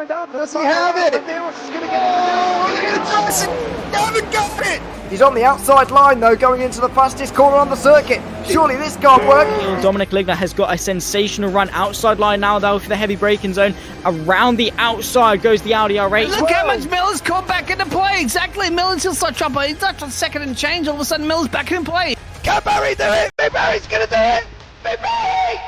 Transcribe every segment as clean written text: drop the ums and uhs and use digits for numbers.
coming down. Does he have it? Look at it! He's on the outside line though, going into the fastest corner on the circuit. Surely this can't work. Dominic Ligner has got a sensational run outside line now though for the heavy braking zone. Around the outside goes the Audi R8. Look how much Miller's caught back into play. Exactly, Miller's still start trouble. He's not second and change. All of a sudden Miller's back in play. Can Barry do it? Big Barry's gonna do it! Big Barry!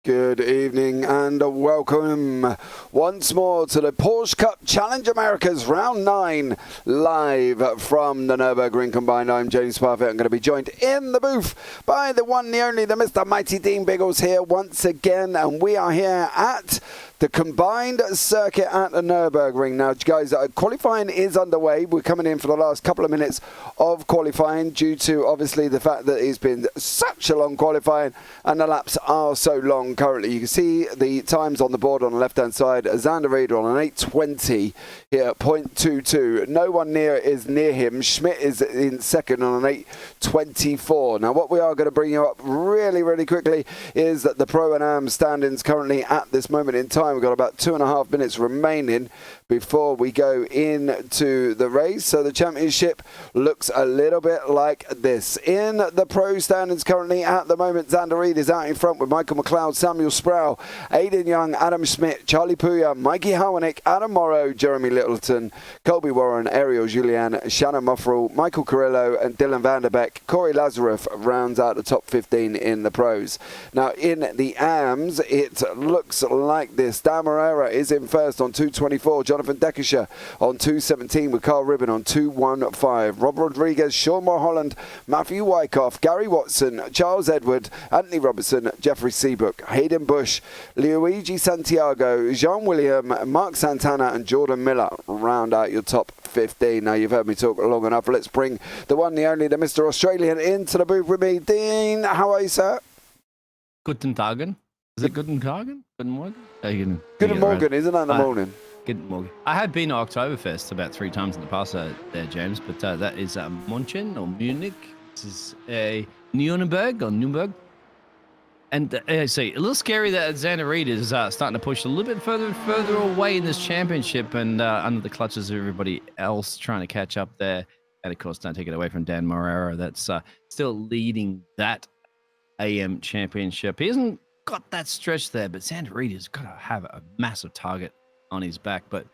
Good evening and welcome once more to the Porsche Cup Challenge Americas Round 9 live from the Nurburgring Combined. I'm James Parfitt. I'm going to be joined in the booth by the one, the only, the Mr. Mighty Dean Biggles here once again, and we are here at the combined circuit at the Nurburgring. Now, guys, qualifying is underway. We're coming in for the last couple of minutes of qualifying due to, obviously, the fact that it's been such a long qualifying and the laps are so long currently. You can see the times on the board on the left-hand side. Xander Reeder on an 8:20 here at 0.22. No one is near him. Schmidt is in second on an 8:24. Now, what we are going to bring you up really, really quickly is that the Pro and Am standings currently at this moment in time. We've got about 2.5 minutes remaining before we go into the race. So the championship looks a little bit like this. In the Pro standings currently at the moment, Xander Reed is out in front with Michael McLeod, Samuel Sproul, Ayden Young, Adam Schmidt, Charlie Puya, Mikey Howernick, Adam Morrow, Jeremy Littleton, Colby Warren, Ariel Julian, Shannon Muffrell, Michael Carrillo and Dylan Vanderbeek. Corey Lazareff rounds out the top 15 in the Pros. Now in the AMs, it looks like this. Dan Morera is in first on 2:24. Jonathan Deckisher on 2:17 with Carl Ribbon on 2:15. Rob Rodriguez, Sean Mulholland, Matthew Wyckoff, Gary Watson, Charles Edward, Anthony Robertson, Jeffrey Seabrook, Hayden Bush, Luigi Santiago, Jean William, Mark Santana and Jordan Miller round out your top 15. Now you've heard me talk long enough. Let's bring the one, the only, the Mr. Australian into the booth with me. Dean, how are you, sir? Guten Tagen. Is it Guten Tagen? Guten Morgen? Good morning, isn't that in the morning? Good morning. I have been to Oktoberfest about 3 times in the past there, James, but that is München or Munich. This is Nuremberg. And see, a little scary that Xander Reed is starting to push a little bit further and further away in this championship and under the clutches of everybody else trying to catch up there. And, of course, don't take it away from Dan Morera. That's still leading that AM championship. He hasn't got that stretch there, but Xander Reed has got to have a massive target on his back. But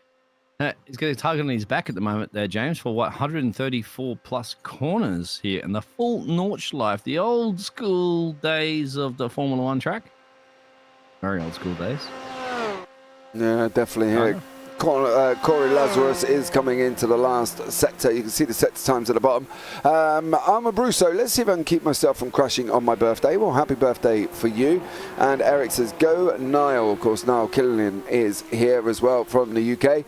he's got a target on his back at the moment there, James, for what, 134 plus corners here in the full Nordschleife, the old school days of the Formula One track. Very old school days. Yeah, definitely here. Corey Lazarus is coming into the last sector. You can see the sector times at the bottom. I'm a Brusso. Let's see if I can keep myself from crashing on my birthday. Well, happy birthday for you. And Eric says, go Niall. Of course, Niall Killian is here as well from the UK.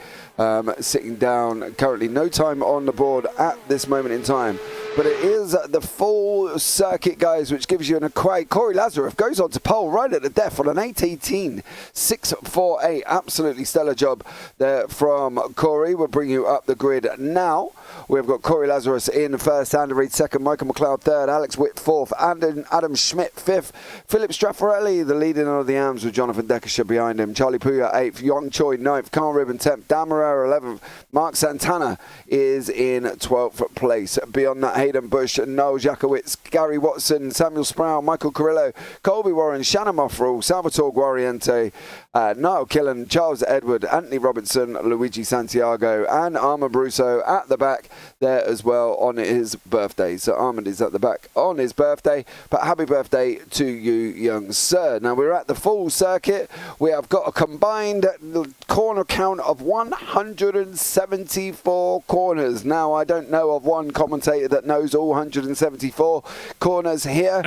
Sitting down currently. No time on the board at this moment in time. But it is the full circuit, guys, which gives you an equate. Corey Lazareff goes on to pole right at the death on an 8:18.648. Absolutely stellar job there from Corey. We'll bring you up the grid now. We've got Corey Lazareff in first, Xander Reed second, Michael McLeod third, Alex Witt fourth, and Adam Schmidt fifth. Philip Straffarelli, the leading of the AMs with Jonathan Deckisher behind him. Charlie Puya eighth, Yong Choi ninth, Carl Ribbon 10th, Dan Morera 11th. Mark Santana is in 12th place. Beyond that, Hayden Bush, Noel Jakowitz, Gary Watson, Samuel Sproul, Michael Carrillo, Colby Warren, Shannon Muffrell, Salvatore Guariente, Niall Killen, Charles Edward, Anthony Robinson, Luigi Santiago, and Armand Brusso at the back there as well on his birthday. So Armand is at the back on his birthday, but happy birthday to you, young sir. Now we're at the full circuit. We have got a combined corner count of 174 corners. Now I don't know of one commentator that knows all 174 corners here.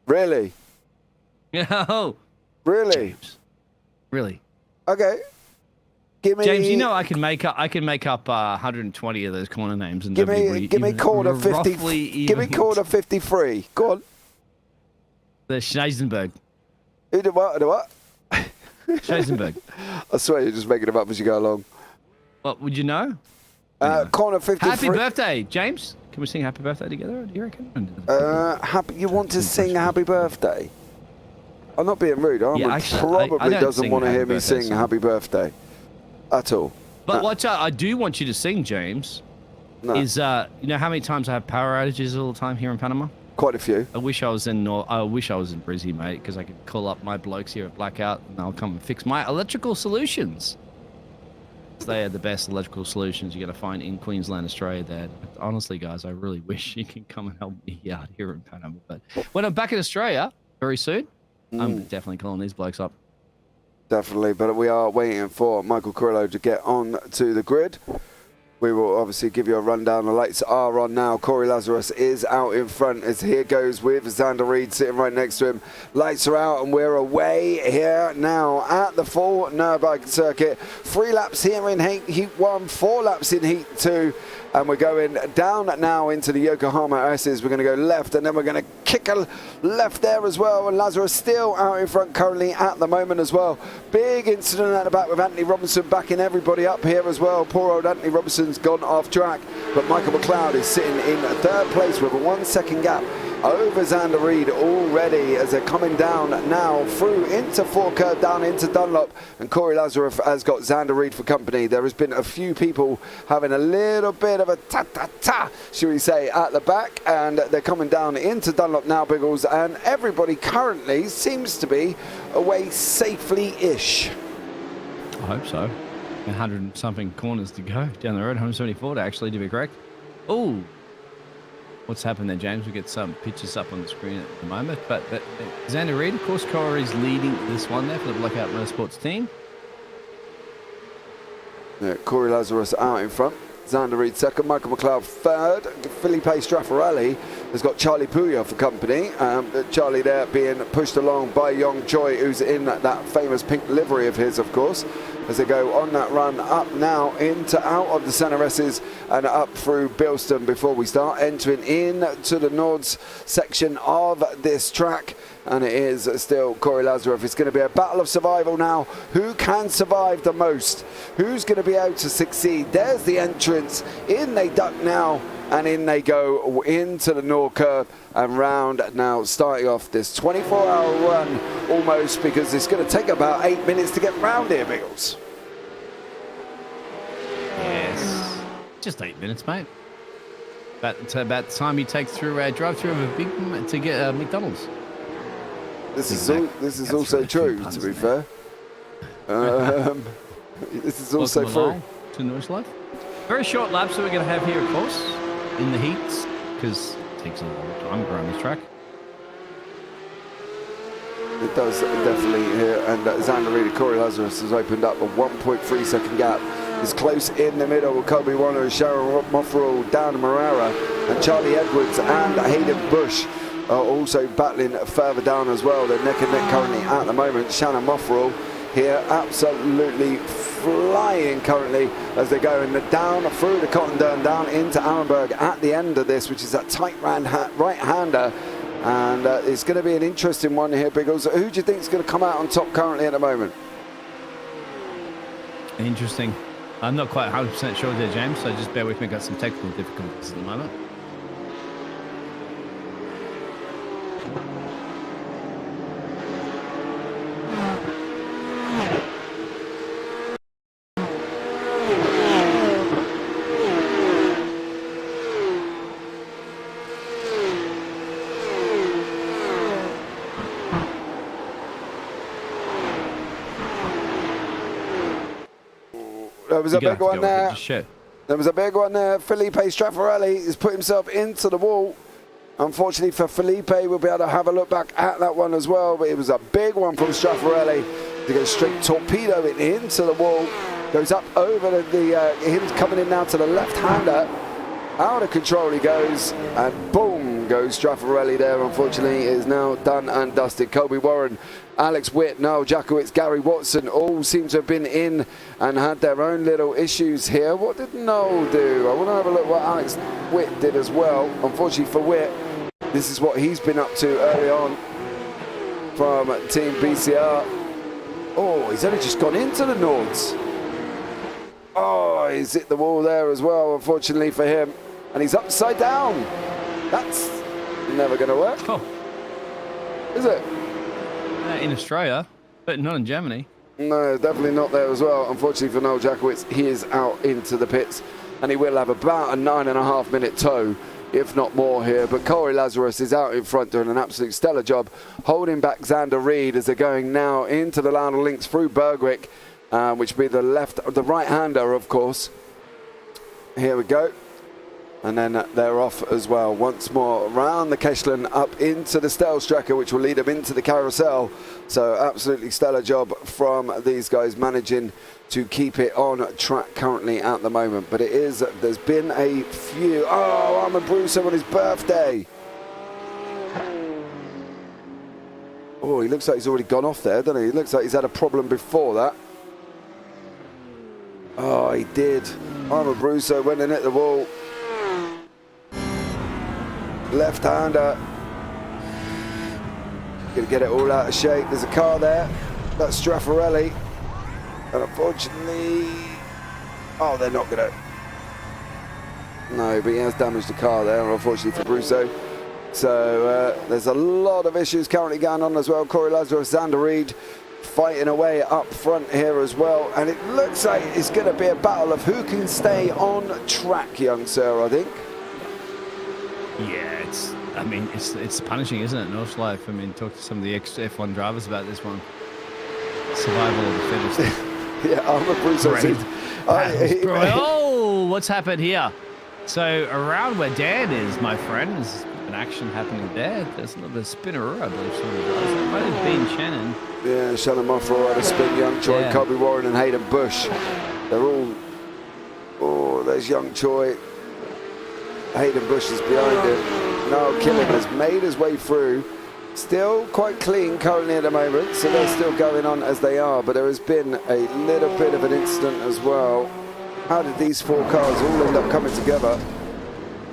Really? No. Really? James. Really? Okay. Give me, James, you know I can make up 120 of those corner names and give me corner 50. Give me corner 53. Go on. The Schneisenberg. Who did what? Who did what? Schazenberg. I swear you're just making them up as you go along. What would you know? Corner 53. Happy birthday, James. Can we sing happy birthday together? Do you reckon? Happy. You want to sing happy birthday? I'm not being rude. Armin probably I don't doesn't sing want to happy hear me birthday sing song. happy birthday at all. But what I do want you to sing, James, is you know how many times I have power outages all the time here in Panama? Quite a few. I wish I was in Brizzy, mate, because I could call up my blokes here at Blackout and they'll come and fix my electrical solutions. They are the best electrical solutions you're going to find in Queensland, Australia. There, honestly, guys, I really wish you can come and help me out here in Panama. But when I'm back in Australia very soon, I'm definitely calling these blokes up. Definitely, but we are waiting for Michael Curillo to get on to the grid. We will obviously give you a rundown. The lights are on now. Corey Lazarus is out in front as here goes with Xander Reed sitting right next to him. Lights are out and we're away here now at the full Nurburgring circuit. 3 laps here in Heat 1, 4 laps in Heat 2. And we're going down now into the Yokohama S's. We're going to go left and then we're going to kick a left there as well. And Lazarus still out in front currently at the moment as well. Big incident at the back with Anthony Robinson backing everybody up here as well. Poor old Anthony Robinson's gone off track. But Michael McLeod is sitting in 3rd place with a 1-second gap over Xander Reed already as they're coming down now through into Forecurve down into Dunlop, and Corey Lazarus has got Xander Reed for company. There has been a few people having a little bit of a ta-ta-ta, shall we say, at the back, and they're coming down into Dunlop now, Biggles, and everybody currently seems to be away safely-ish. I hope so. 100 and something corners to go down the road, 174 actually, to be correct. Oh, what's happened there, James? We get some pictures up on the screen at the moment. But Xander Reed, of course, Corey's leading this one there for the Blackout Motorsports team. Yeah, Corey Lazarus out in front. Xander Reed second, Michael McLeod third. Felipe Straffarelli has got Charlie Puyo for company. Charlie there being pushed along by Yong Choi, who's in that famous pink livery of his, of course, as they go on that run up now out of the centre S's and up through Bilston before we start entering into the Nords section of this track. And it is still Corey Lazarus. It's going to be a battle of survival now. Who can survive the most? Who's going to be able to succeed? There's the entrance. In they duck now, and in they go into the North Curve and round now, starting off this 24-hour run almost, because it's going to take about 8 minutes to get round here, Biggles. Yes, just 8 minutes, mate. About the time you take through drive through of a big to get McDonald's. This is also true, to be fair. This is also true. To North Life. Very short laps that we're going to have here, of course, in the heats, because it takes a long time around this track. It does definitely here, and Xander Reed, Corey Lazarus has opened up a 1.3 second gap. It's close in the middle with Kobe Warner, Sharon Mofferall, Dan Morera, and Charlie Edwards and Hayden Bush are also battling further down as well. They're neck and neck currently at the moment. Shannon Mofferall here absolutely flying currently as they're going down through the Cottondern, down into Allenberg at the end of this, which is that tight right-hander. And it's going to be an interesting one here, Biggles. Who do you think is going to come out on top currently at the moment? Interesting. I'm not quite 100% sure there, James, so just bear with me. I've got some technical difficulties at the moment. There was a big one there. There was a big one there. Felipe Straffarelli has put himself into the wall. Unfortunately for Felipe, we'll be able to have a look back at that one as well. But it was a big one from Straffarelli to go straight torpedo it into the wall. Goes up over him coming in now to the left-hander. Out of control he goes, and boom goes Straffarelli there. Unfortunately, is now done and dusted. Kobe Warren, Alex Witt, Noel Jakowicz, Gary Watson all seem to have been in and had their own little issues here. What did Noel do? I want to have a look what Alex Witt did as well. Unfortunately for Witt, this is what he's been up to early on. from Team PCR. Oh, he's only just gone into the Nords. Oh, he's hit the wall there as well, unfortunately for him. And he's upside down. That's never going to work. Oh. Is it? In Australia, but not in Germany. No, definitely not there as well. Unfortunately for Noel Jakowitz, he is out into the pits. And he will have about a 9.5 minute tow, if not more here. But Corey Lazarus is out in front doing an absolute stellar job, holding back Xander Reed as they're going now into the line of links through Bergwick, which will be the right-hander, of course. Here we go. And then they're off as well. Once more around the Keshlen up into the Stelstracker, which will lead them into the carousel. So absolutely stellar job from these guys managing to keep it on track currently at the moment. But it is, there's been a few. Oh, Armand Brusso on his birthday. Oh, he looks like he's already gone off there, doesn't he? He looks like he's had a problem before that. Oh, he did. Armand Brusso went and hit the wall. Left-hander. Gonna get it all out of shape. There's a car there. That's Straffarelli. And unfortunately... Oh, they're not gonna... No, but he has damaged the car there, unfortunately for Brusso. So there's a lot of issues currently going on as well. Corey Lazarus, Xander Reed fighting away up front here as well. And it looks like it's going to be a battle of who can stay on track, young sir, I think. Yeah, it's punishing, isn't it? Northlife. I mean, talk to some of the ex-F1 drivers about this one. Survival of the fittest. Yeah, I'm a Brusso. Oh, what's happened here? So around where Dan is, my friend, there's an action happening there. There's another spinner, I believe. It might have been Shannon. Yeah, Shannon Moffrey had a spin. Young Choi, yeah. Kobe Warren, and Hayden Bush. They're all. Oh, there's Young Choi. Hayden Bush is behind him. Now Killen has made his way through. Still quite clean currently at the moment, so they're still going on as they are. But there has been a little bit of an incident as well. How did these four cars all end up coming together?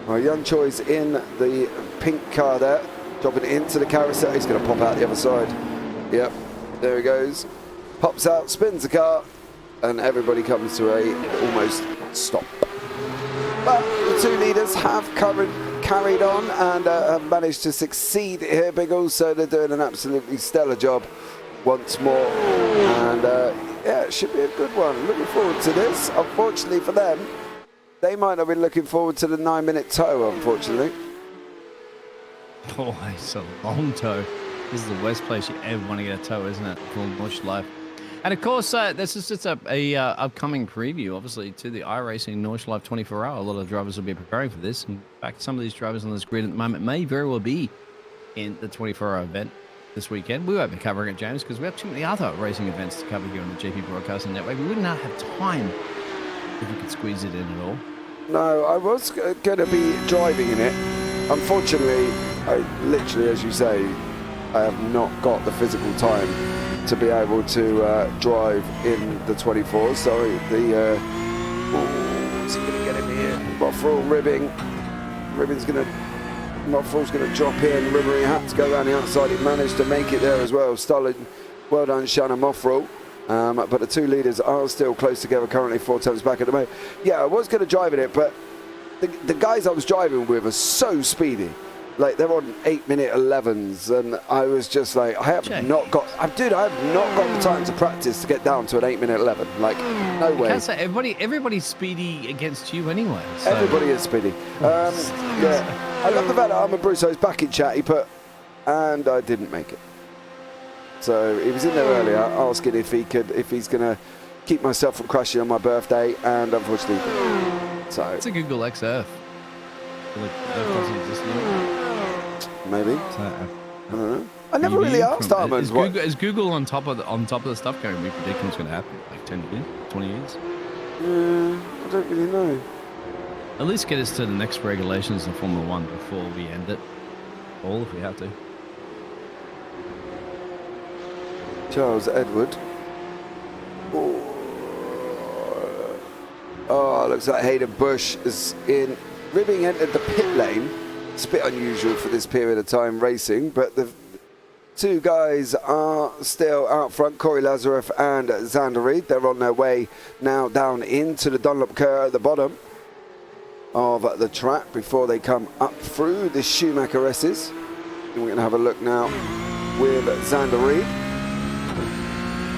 Well, Young Choi's in the pink car there, dropping into the carousel. He's going to pop out the other side. Yep, there he goes. Pops out, spins the car, and everybody comes to a almost stop. But the two leaders have carried on and have managed to succeed here, Biggles, so they're doing an absolutely stellar job once more. And yeah, it should be a good one. Looking forward to this. Unfortunately for them, they might not be looking forward to the 9-minute tow, unfortunately. Oh, it's a long tow. This is the worst place you ever want to get a tow, isn't it? For Northlife. And of course, this is just a upcoming preview, obviously, to the iRacing Northlife 24-hour. A lot of drivers will be preparing for this. In fact, some of these drivers on this grid at the moment may very well be in the 24-hour event this weekend. We won't be covering it, James, because we have too many other racing events to cover here on the JP Broadcasting Network. We would not have time if we could squeeze it in at all. No, I was going to be driving in it. Unfortunately, I literally, as you say, I have not got the physical time to be able to drive in the 24. Sorry, the what's he going to get him here? Moffrey ribbing. Moffrey's going to drop in. Ribbering had to go around the outside. He managed to make it there as well. Solid. Well done, Shannon Moffrey. But the two leaders are still close together currently, 4 times back at the moment. Yeah, I was going to drive in it, but the guys I was driving with are so speedy. Like, they're on 8-minute 11s, and I was just like, I have not got the time to practice to get down to an 8-minute 11. Like, no way. Can't say everybody's speedy against you anyway. So. Everybody is speedy. Yeah, I love the fact that Armand Brusso's back in chat. He put, and I didn't make it. So he was in there earlier asking if he's going to keep myself from crashing on my birthday, and unfortunately, so it's a Google X Earth. Maybe. So, I don't know. I never really asked Armand. Is Google on top of the stuff going? We predict what's going to happen like 10 years, 20 years. I don't really know. At least get us to the next regulations in Formula 1 before we end it. All if we have to. Charles Edward. Oh, looks like Hayden Bush is in. Ribbing entered the pit lane. It's a bit unusual for this period of time racing, but Two guys are still out front, Corey Lazarev and Xander Reed. They're on their way now down into the Dunlop curve at the bottom of the track before they come up through the Schumacher S's. And we're going to have a look now with Xander Reed.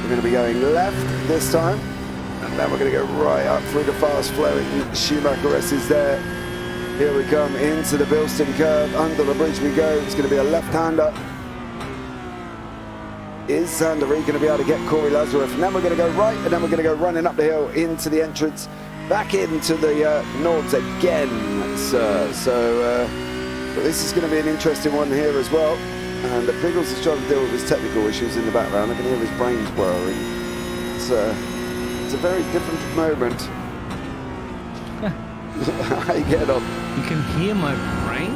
We're going to be going left this time, and then we're going to go right up through the fast-flowing Schumacher S's there. Here we come into the Bilston curve. Under the bridge we go. It's going to be a left-hander. Is Xander Reed going to be able to get Corey Lazarev? And then we're going to go right, and then we're going to go running up the hill into the entrance, back into the Nords again, sir. So but this is going to be an interesting one here as well. And Biggles is trying to deal with his technical issues in the background. I can hear his brains whirring. It's a very different moment. How you get on? You can hear my brain?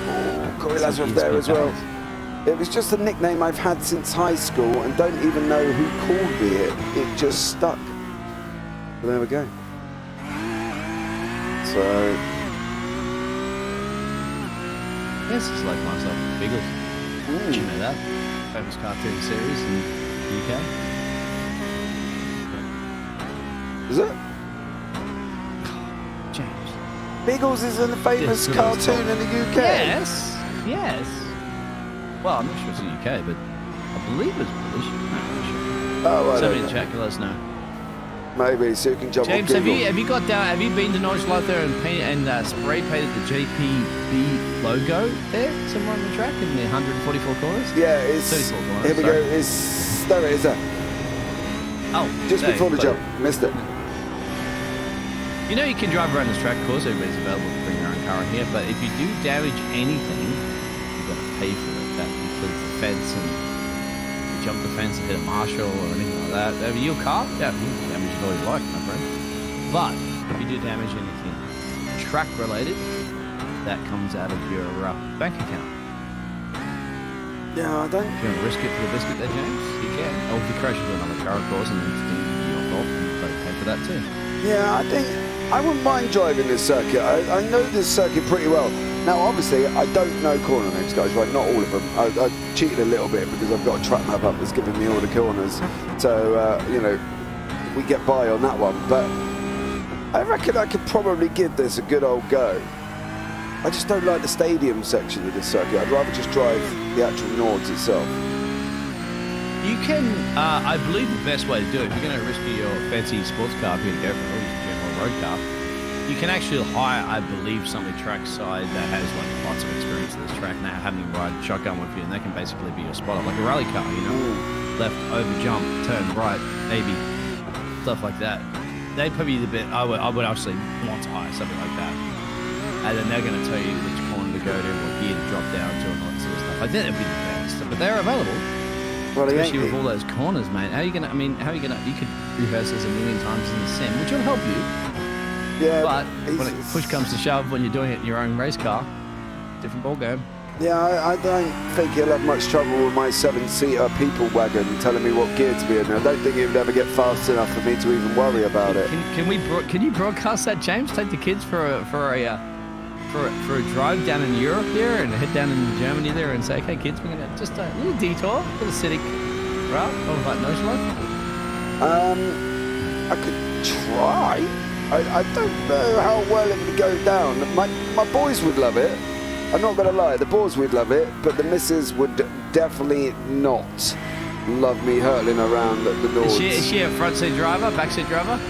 Oh, Corey Lazarev there as well. It was just a nickname I've had since high school and don't even know who called me it. It just stuck. But there we go. So... Yes, it's like myself, Biggles. Did you know that? Famous cartoon series in the UK. Is it? James. Biggles is a famous cartoon in the UK. Yes, yes. Well, I'm not sure it's the UK, but I believe it's British. I'm not sure. Oh, I Somebody don't in know. the chat can let us know. Maybe, so you can jump James, on have Google. you got down? Have you been to Norwich Light there and spray painted the JPB logo there somewhere on the track in the 144 corners? Yeah, it's... 34 corners, Here we sorry. go. It's... There it is, there. Oh, Just there, before the but- jump. Missed it. You know you can drive around this track, of course, everybody's available to bring their own car in here, but if you do damage anything, you've got to pay for it. That includes the fence and you jump the fence and hit a marshal or anything like that. Over your car, yeah, you can damage it all you like, my friend. But if you do damage anything track related, that comes out of your bank account. Yeah, I don't... If you want to risk it for the biscuit there, James, you can. Or if you crash into another car, of course, and it's your fault, you've got to pay for that too. Yeah, I think I wouldn't mind driving this circuit. I know this circuit pretty well. Now, obviously, I don't know corner names, guys, right? Not all of them. I cheated a little bit because I've got a track map up that's giving me all the corners. So, you know, we get by on that one. But I reckon I could probably give this a good old go. I just don't like the stadium section of this circuit. I'd rather just drive the actual Nords itself. You can, I believe the best way to do it, if you're going to rescue your fancy sports car, if you're going to go for a general road car, you can actually hire, I believe, somebody trackside that has like lots of experience in this track now, having you ride shotgun with you, and they can basically be your spotter, like a rally car, you know, left, over, jump, turn right, maybe, stuff like that. They'd probably be the bit, I would actually want to hire something like that. And then they're going to tell you which corner to go to, what gear to drop down to, and all that sort of stuff. I think that'd be the best, but they're available. Well, Especially with all those corners, mate. How are you gonna? I mean, how are you gonna? You could reverse this a million times in the sim, which will help you. Yeah, But when push comes to shove, when you're doing it in your own race car, different ball game. yeah, I don't think he'll have much trouble with my 7-seater people wagon telling me what gear to be in. I don't think he would ever get fast enough for me to even worry about it. Can you broadcast that, James? Take the kids for a drive down in Europe here and head down in Germany there and say, okay, kids, we're gonna just a little detour, a little acidic route, all about Norwich Light. I could try. I don't know how well it would go down. My boys would love it. I'm not going to lie, the boys would love it, but the missus would definitely not love me hurtling around the Nords. Is she a front seat driver, back seat driver?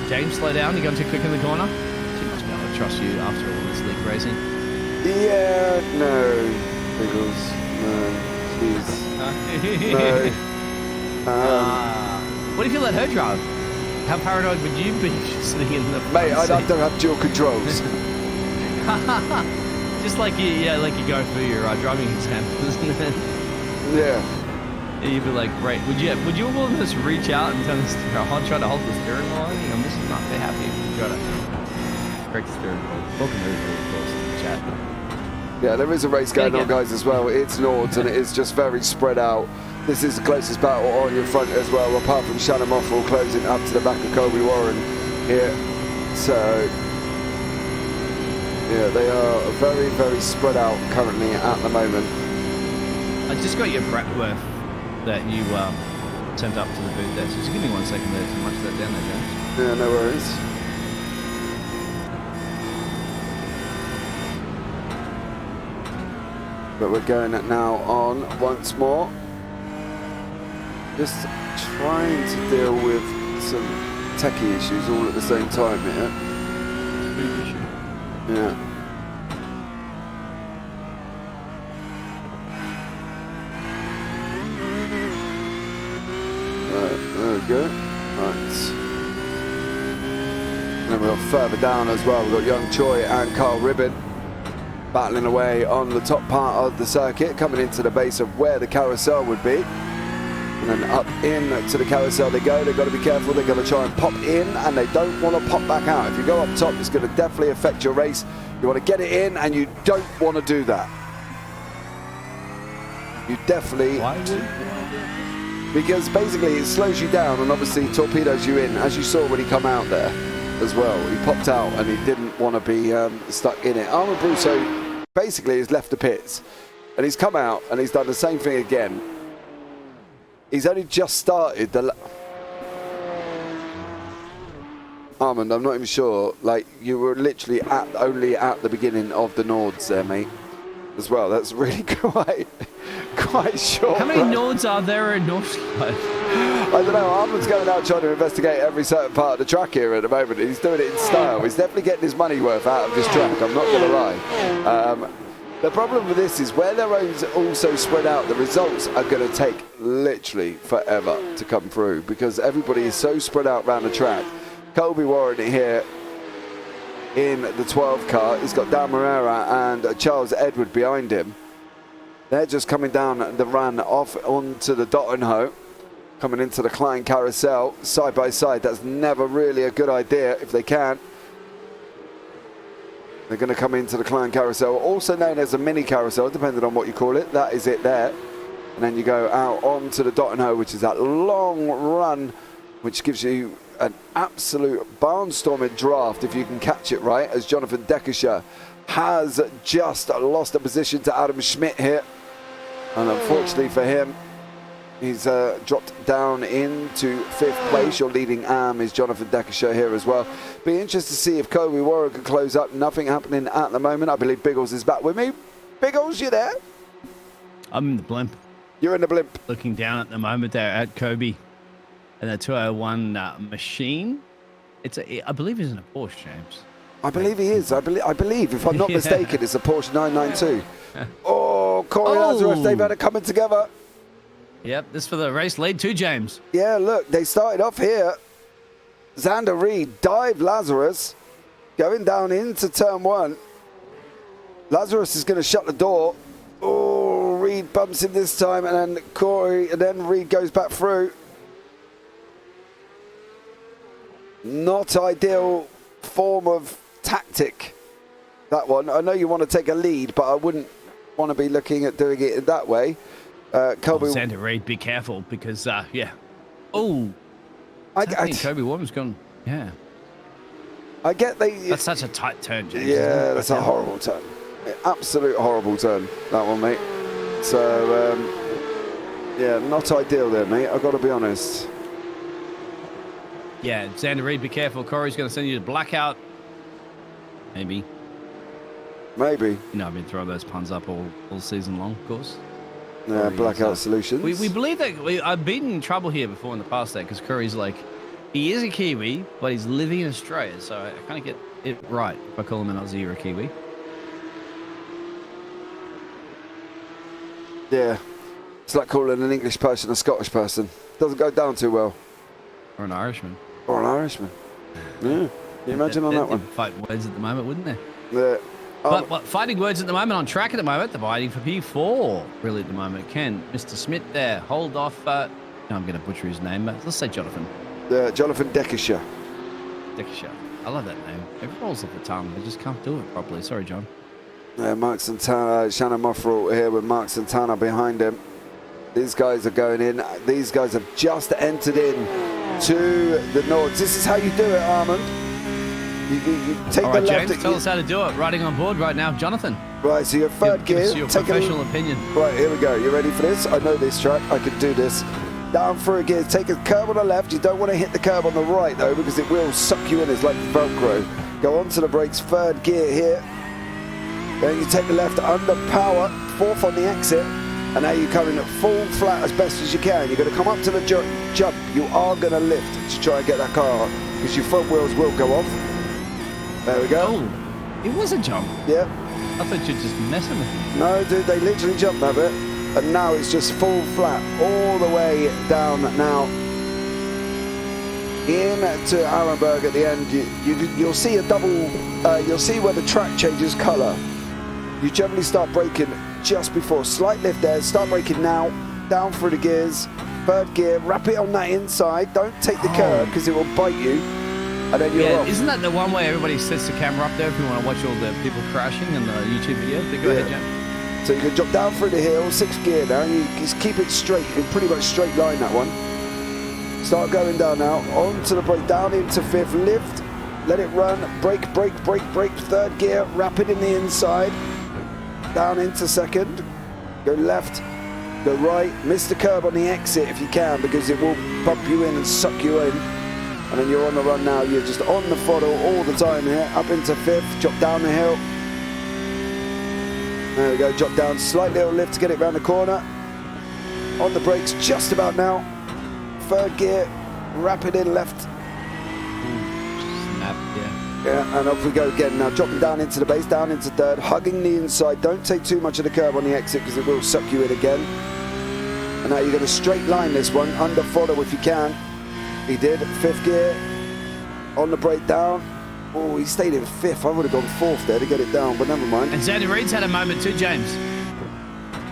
James, slow down, you're going too quick in the corner. She must be able to trust you after all this league racing. Yeah, no, Biggles, no, please. No. What if you let her drive? How paranoid would you be sitting in the front Mate, I'd seat? have to have dual controls. Just like you go through your driving exam, isn't it? Yeah. You'd be like, great. Would you all just reach out and try to hold the steering wheel? You know, this is not very happy if you try to break the steering wheel. Welcome everybody, of course, in the chat. Yeah, there is a race going on, guys, as well. It's Nords, and it is just very spread out. This is the closest battle on your front as well, apart from Shannon Moffrell closing up to the back of Colby Warren here. So, yeah, they are very, very spread out currently at the moment. I just got your Bratworth that you sent up to the booth there. So just give me 1 second there to munch that down there, James. Yeah, no worries. But we're going now on once more. Just trying to deal with some techie issues all at the same time here. Big issue. Yeah. There we go. Right. And then we've got further down as well. We've got young Choi and Carl Ribbon battling away on the top part of the circuit, coming into the base of where the carousel would be. And then up in to the carousel they go. They've got to be careful. They're going to try and pop in, and they don't want to pop back out. If you go up top, it's going to definitely affect your race. You want to get it in, and you don't want to do that. You definitely... Why would you want to do that? Because basically it slows you down and obviously torpedoes you in, as you saw when he come out there as well. He popped out and he didn't want to be stuck in it. Armand Brousseau basically has left the pits and he's come out and he's done the same thing again. He's only just started the... Armand, I'm not even sure. Like, you were literally only at the beginning of the Nords there, mate, as well. That's really quite short. How many right? Nords are there in Northside? I don't know. Armand's going out trying to investigate every certain part of the track here at the moment. He's doing it in style. He's definitely getting his money worth out of this track, I'm not going to lie. The problem with this is where they're also spread out, the results are going to take literally forever to come through because everybody is so spread out around the track. Colby Warren here in the 12 car. He's got Dan Morera and Charles Edward behind him. They're just coming down the run off onto the Dottenhoe, coming into the Klein Carousel side by side. That's never really a good idea if they can. They're going to come into the Klein Carousel, also known as a mini carousel, depending on what you call it. That is it there. And then you go out onto the Dottenhoe, which is that long run, which gives you an absolute barnstorming draft if you can catch it right, as Jonathan Deckisher has just lost a position to Adam Schmidt here. And unfortunately for him, he's dropped down into 5th place. Your leading AM is Jonathan Deckisher here as well. Be interested to see if Kobe Warren can close up. Nothing happening at the moment. I believe Biggles is back with me. Biggles, you there? I'm in the blimp. You're in the blimp. Looking down at the moment there at Kobe and the 201 machine. I believe it's in a Porsche, James. I believe he is. I believe, if I'm not mistaken, it's a Porsche 992. Oh, Corey Lazarus, they've had it coming together. Yep, this for the race lead too, James. Yeah, look, they started off here. Xander Reed, Dive Lazarus, going down into turn 1. Lazarus is going to shut the door. Oh, Reed bumps him this time, and then Corey, and then Reed goes back through. Not ideal form of tactic, that one. I know you want to take a lead, but I wouldn't want to be looking at doing it in that way. Kobe, Xander Reed, be careful because, yeah. Oh, I think Kobe Warren's gone. Yeah. I get that's such a tight turn, James. Yeah, that's a horrible turn. Absolute horrible turn, that one, mate. So, yeah, not ideal there, mate. I've got to be honest. Yeah, Xander Reed, be careful. Corey's going to send you to blackout. Maybe. Maybe. You know, I've been throwing those puns up all season long, of course. Yeah, blackout solutions. We believe that I've been in trouble here before in the past there because Curry's like, he is a Kiwi, but he's living in Australia, so I kind of get it right if I call him an Aussie or a Kiwi. Yeah, it's like calling an English person a Scottish person. Doesn't go down too well. Or an Irishman. Or an Irishman. Yeah, can you imagine on that one? Fighting words at the moment, wouldn't they? Yeah. But fighting words at the moment, on track at the moment, they're fighting for P4, really, at the moment. Can Mr. Smith there hold off? No, I'm going to butcher his name, but let's say Jonathan. Jonathan Deckisher. Deckisher. I love that name. It rolls off the tongue. I just can't do it properly. Sorry, John. Mark Santana, Shannon Moffrell here with Mark Santana behind him. These guys are going in. These guys have just entered in to the Nords. This is how you do it, Armand. You take All the right, left. James, tell us how to do it. Riding on board right now, Jonathan. Right, so your third Give gear. us your professional opinion. Right, here we go. You ready for this? I know this track. I can do this. Down through a gear. Take a curb on the left. You don't want to hit the curb on the right, though, because it will suck you in. It's like Velcro. Go onto the brakes. Third gear here. Then you take the left under power. Fourth on the exit. And now you come in at full flat as best as you can. You're going to come up to the jump. You are going to lift to try and get that car because your front wheels will go off. There we go. Oh, it was a jump. Yeah. I thought you were just messing with me. No, dude, they literally jumped that bit. And now it's just full flat all the way down now. Into Arenberg at the end. You'll see a double, you'll see where the track changes colour. You generally start braking just before. Slight lift there, start braking now. Down through the gears. Third gear, wrap it on that inside. Don't take the curb because it will bite you. And then you're off. Isn't that the one where everybody sets the camera up there if you want to watch all the people crashing in the YouTube video? Go ahead, James. So you can drop down through the hill, 6th gear now, you just keep it straight. You can pretty much straight line that one. Start going down now, onto the brake, down into 5th, lift, let it run, brake, brake, brake, brake, 3rd gear, wrap it in the inside, down into 2nd, go left, go right, miss the curb on the exit if you can because it will bump you in and suck you in. And then you're on the run now, you're just on the throttle all the time here, up into 5th, drop down the hill. There we go, drop down, slight little lift to get it round the corner. On the brakes just about now. 3rd gear, wrap it in left. Snap, yeah. Yeah, and off we go again. Now dropping down into the base, down into 3rd, hugging the inside. Don't take too much of the curb on the exit because it will suck you in again. And now you're going to straight line this one, under throttle if you can. He did, 5th gear, on the brake down. Oh, he stayed in 5th. I would have gone 4th there to get it down, but never mind. And Xander Reed's had a moment too, James.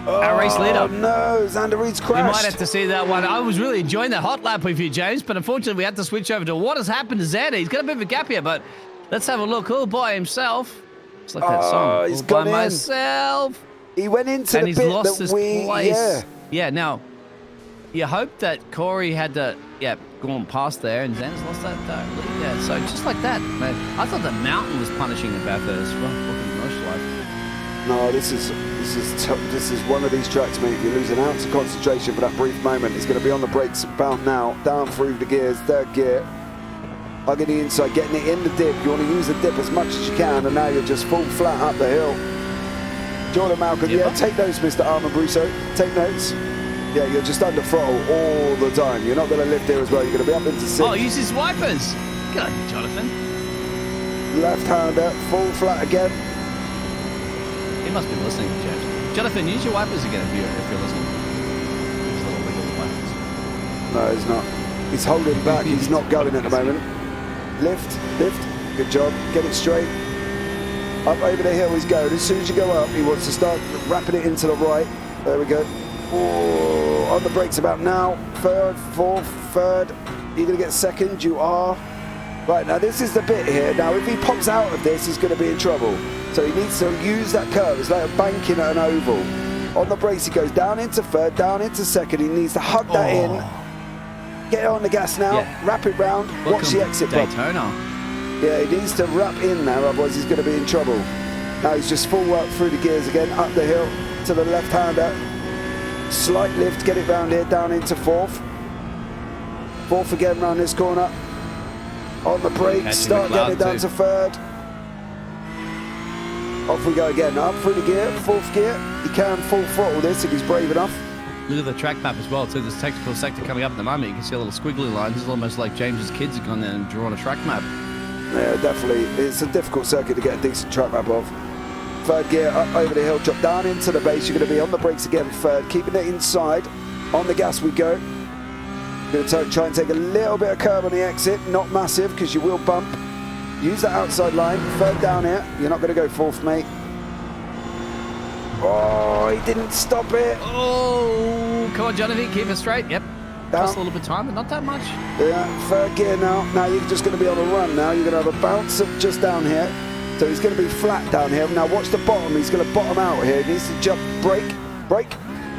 Our race leader. Oh no, Xander Reed's crashed. You might have to see that one. I was really enjoying that hot lap with you, James, but unfortunately we had to switch over to what has happened to Xander. He's got a bit of a gap here, but let's have a look. All by himself. It's like that song. He's all gone by in. myself. He went into and the he's bit lost that his we... place. Yeah, now, you hope that Corey had to, gone past there, and Xander's lost that lead there. So just like that, man. I thought the mountain was punishing the Bathurst. No, this is one of these tracks, mate. If you lose an ounce of concentration for that brief moment, it's going to be on the brakes, bound now, down through the gears, 3rd gear, hugging the inside, getting it in the dip. You want to use the dip as much as you can, and now you're just full flat up the hill. Jordan Malcolm, take notes, Mr. Armand Brusso. Take notes. Yeah, you're just under throttle all the time. You're not going to lift here as well. You're going to be up into 6th. Oh, use his wipers. Good on you, Jonathan. Left-hander, full flat again. He must be listening, James. Jonathan, use your wipers again if you're listening. Use a little wiggle wipers. No, he's not. He's holding back. He's not going at the moment. Lift, lift. Good job. Get it straight. Up over the hill he's going. As soon as you go up, he wants to start wrapping it into the right. There we go. Oh, on the brakes about now. 3rd, 4th, 3rd. You're going to get 2nd. You are. Right, now this is the bit here. Now, if he pops out of this, he's going to be in trouble. So he needs to use that curve. It's like a banking at an oval. On the brakes, he goes down into 3rd, down into 2nd. He needs to hug that in. Get it on the gas now. Wrap it round. Watch the exit bump. Yeah, he needs to wrap in now, otherwise he's going to be in trouble. Now he's just full work through the gears again, up the hill to the left-hander. Slight lift, get it round here, down into 4th. 4th again round this corner. On the brakes, start getting it down to 3rd. Off we go again, up through the gear, 4th gear. He can full throttle this if he's brave enough. Look at the track map as well, too. There's technical sector coming up at the moment. You can see a little squiggly lines. It's almost like James's kids have gone there and drawn a track map. Yeah, definitely. It's a difficult circuit to get a decent track map of. 3rd gear, up over the hill, drop down into the base. You're going to be on the brakes again, 3rd. Keeping it inside. On the gas we go. Going to try and take a little bit of curb on the exit. Not massive, because you will bump. Use that outside line. 3rd down here. You're not going to go 4th, mate. Oh, he didn't stop it. Oh, come on, Jonathan, keep it straight. Yep. Just a little bit of time, but not that much. Yeah, 3rd gear now. Now you're just going to be on a run now. You're going to have a bounce up just down here. So he's going to be flat down here. Now watch the bottom. He's going to bottom out here. He needs to jump, brake,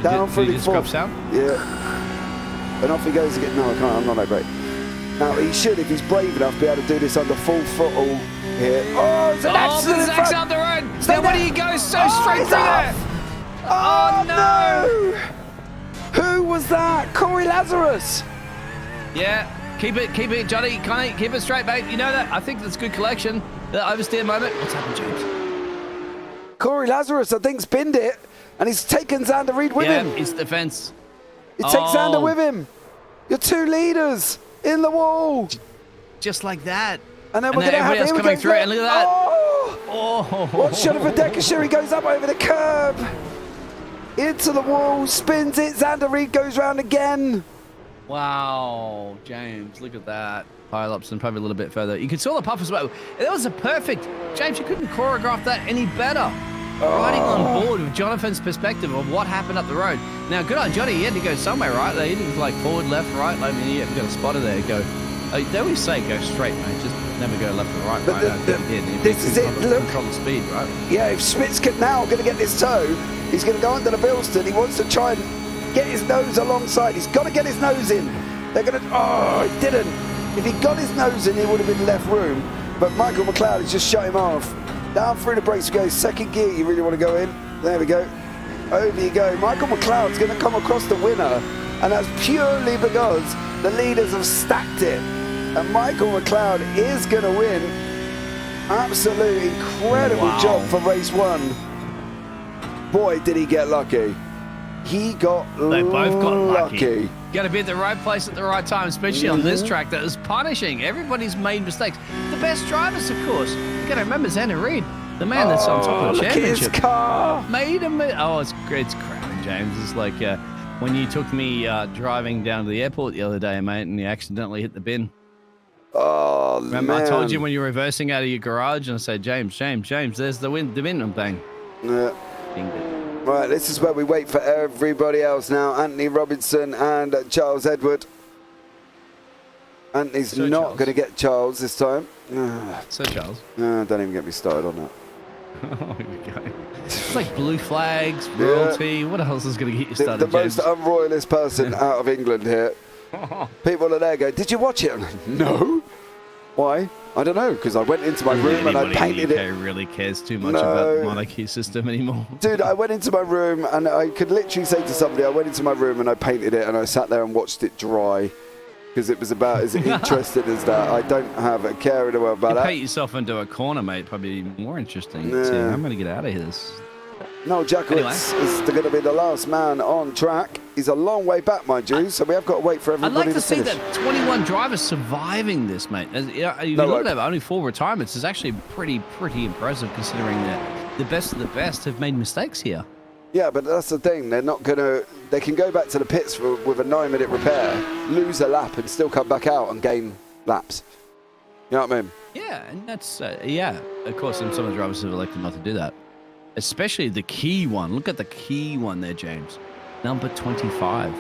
down through the 4th. Yeah. And off he goes again. No, I can't. I'm not that great. Now he should, if he's brave enough, be able to do this under full throttle here. Oh, it's an accident in Zach's front. out the road. Stay Then when there. he goes so Oh, straight he's through off. there. Oh, no. Who was that? Corey Lazarus. Yeah, keep it, Johnny. Keep it straight, mate. You know that. I think that's good collection. The oversteer moment. What's happened, James? Corey Lazarus, I think, spinned it, and he's taken Xander Reed with him. Yeah, it's the fence. He takes Xander with him. Your two leaders in the wall. Just like that. And then we're going to have everybody else coming through, and look at that. Oh! What shot of a Dekashire? He goes up over the curb. Into the wall, spins it. Xander Reed goes round again. Wow, James, look at that. Pile-ups and probably a little bit further. You could saw the puff as well. That was a perfect. James, you couldn't choreograph that any better. Riding on board with Jonathan's perspective of what happened up the road. Now, good on Johnny. He had to go somewhere, right? He didn't like forward, left, right. I mean, you've got a spotter there. Go. They always say go straight, mate. Just never go left or right. But this is it. Look. Control the speed, right? Yeah, if Schmitz can now going to get this toe, he's going to go under the Bilston. He wants to try and get his nose alongside. He's got to get his nose in. They're going to. Oh, he didn't. If he got his nose in, he would have been left room. But Michael McLeod has just shut him off. Down through the brakes we go. Second gear, you really want to go in. There we go. Over you go. Michael McLeod's going to come across the winner. And that's purely because the leaders have stacked it. And Michael McLeod is going to win. Absolute incredible job for race one. Boy, did he get lucky. He got They both got lucky. Got to be at the right place at the right time, especially on this track that is punishing. Everybody's made mistakes. The best drivers, of course. You got to remember Xander Reed, the man that's on top of the championship. Look at his car. Made him. Oh, it's crowding, James. It's like when you took me driving down to the airport the other day, mate, and you accidentally hit the bin. Oh, Remember, man. I told you when you were reversing out of your garage, and I said, James, there's the bin, and bang. Yeah. Dinged it. Right, this is where we wait for everybody else now. Anthony Robinson and Charles Edward. Anthony's not going to get Charles this time. So, Charles. Don't even get me started on that. Oh, here we go. It's like blue flags, royalty. What else is going to get you started, The most James? unroyalist person out of England here. People are there going, did you watch it? I'm like, no. Why? I don't know, because I went into my room and I painted it. Really cares too much about the monarchy system anymore. Dude, I went into my room and I could literally say to somebody, I went into my room and I painted it and I sat there and watched it dry because it was about as interesting as that. I don't have a care in the world about that. Paint yourself into a corner, mate. Probably more interesting. Yeah. See, I'm going to get out of here. No, Jackowitz is going to be the last man on track. He's a long way back, mind you, so we have got to wait for everybody to finish. I'd like to see that 21 drivers surviving this, mate. You look at only 4 retirements is actually pretty impressive considering that the best of the best have made mistakes here. Yeah, but that's the thing. They're not going to... They can go back to the pits with a 9-minute repair, lose a lap and still come back out and gain laps. You know what I mean? Yeah, and that's... of course, and some of the drivers have elected not to do that. Especially the key one. Look at the key one there, James. Number 25.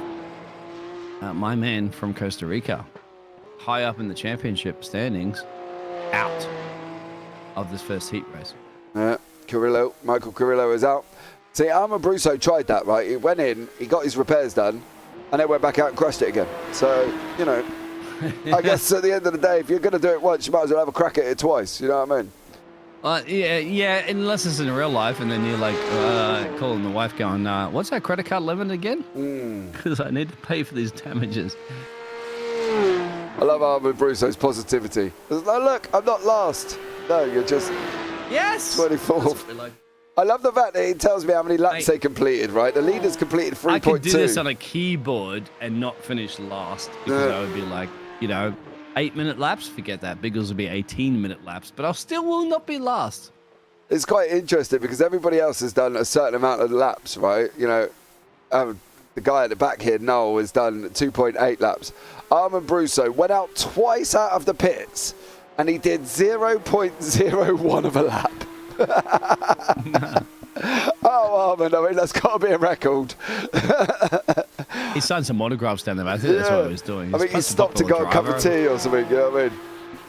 My man from Costa Rica. High up in the championship standings. Out of this first heat race. Michael Carrillo is out. See, Armand Brusso tried that, right? He went in, he got his repairs done, and then went back out and crashed it again. So, you know, I guess at the end of the day, if you're going to do it once, you might as well have a crack at it twice. You know what I mean? Yeah, unless it's in real life, and then you're like calling the wife going, what's our credit card limit again? Because I need to pay for these damages. I love Armand Brusso's positivity. Look, I'm not last. No, you're just 24th. I love the fact that he tells me how many laps they completed, right? The leaders completed 3.2. I could do this on a keyboard and not finish last because I would be like, 8-minute laps, forget that. Biggles will be 18-minute laps, but I still will not be last. It's quite interesting because everybody else has done a certain amount of laps, right? The guy at the back here, Noel, has done 2.8 laps. Armand Brusso went out twice out of the pits and he did 0.01 of a lap. Oh, Armand, I mean, that's got to be a record. He signed some autographs down there. I think that's what he was doing. I mean, he stopped to go a cup of tea or something, you know what I mean?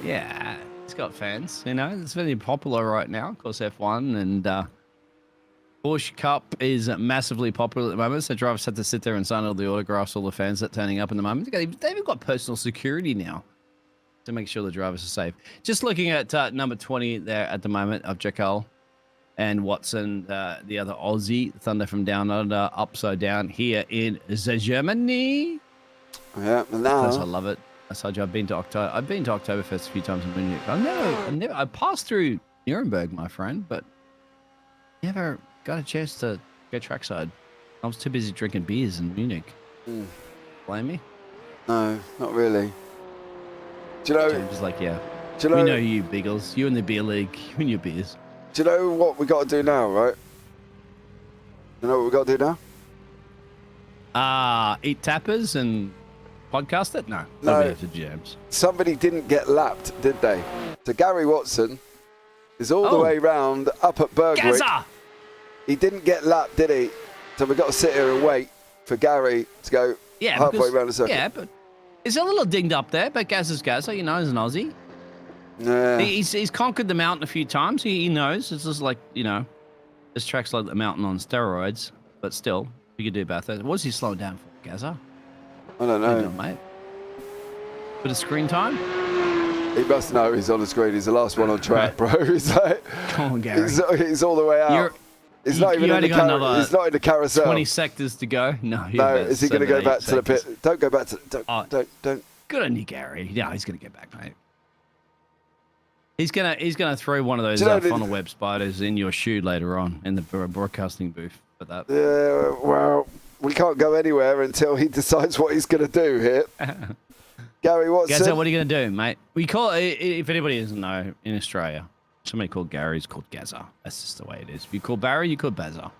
Yeah, it's got fans, It's very popular right now, of course, F1. And Porsche Cup is massively popular at the moment, so drivers have to sit there and sign all the autographs, all the fans that are turning up in the moment. They've even got personal security now. to make sure the drivers are safe. Just looking at number 20 there at the moment of Jekyll and Watson, the other Aussie, Thunder from Down Under, upside down here in Germany. Yeah, now I love it. I told you I've been to Oktoberfest a few times in Munich. I passed through Nurburgring, my friend, but never got a chance to go trackside. I was too busy drinking beers in Munich. Blame me? No, not really. Do you know? James is like, yeah. Do you know, we know you, Biggles. You in the beer league. You and your beers. Do you know what we got to do now, right? You know what we got to do now? Eat tappers and podcast it? No. No. To James. Somebody didn't get lapped, did they? So Gary Watson is all the way round up at Bergwick. Gaza! He didn't get lapped, did he? So we've got to sit here and wait for Gary to go halfway around the circle. Yeah, but he's a little dinged up there, but Gaza's Gaza, you know, he's an Aussie. Yeah. He's conquered the mountain a few times. He knows. It's just like, you know, this track's like the mountain on steroids, but still, you could do about that. What is he slowing down for, Gaza? I don't know. Doing, mate? Bit of screen time? He must know he's on the screen. He's the last one on track, bro. He's like, come on, Gary. He's all the way out. He's not even in the he's not in the carousel. 20 sectors to go. No, is he going to go back to the pit? Don't go back to. Don't. Good on you, Gary. Yeah, he's going to get back, mate. He's gonna throw one of those funnel web spiders in your shoe later on in the broadcasting booth for that. Yeah, well, we can't go anywhere until he decides what he's going to do here. Gary Watson. Gaza, what are you going to do, mate? We call it, if anybody doesn't know, in Australia, somebody called Gary is called Gaza. That's just the way it is. If you call Barry, you call Baza.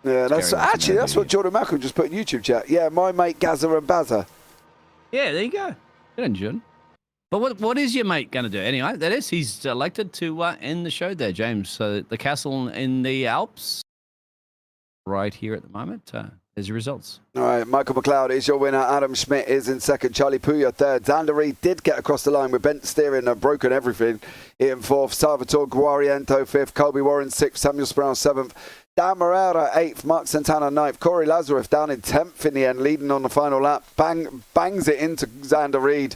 Yeah, that's what Jordan Malcolm just put in YouTube chat. Yeah, my mate Gaza and Baza. Yeah, there you go. Good on Jordan. But what is your mate going to do? Anyway, that is, he's elected to end the show there, James. So the castle in the Alps, right here at the moment. There's your results. All right, Michael McLeod is your winner. Adam Schmidt is in second. Charlie Puya third. Xander Reed did get across the line with bent steering and broken everything in fourth. Salvatore Guariento fifth. Colby Warren sixth. Samuel Sproul seventh. Dan Morera eighth. Mark Santana ninth. Corey Lazareff down in 10th in the end, leading on the final lap. Bangs it into Xander Reed.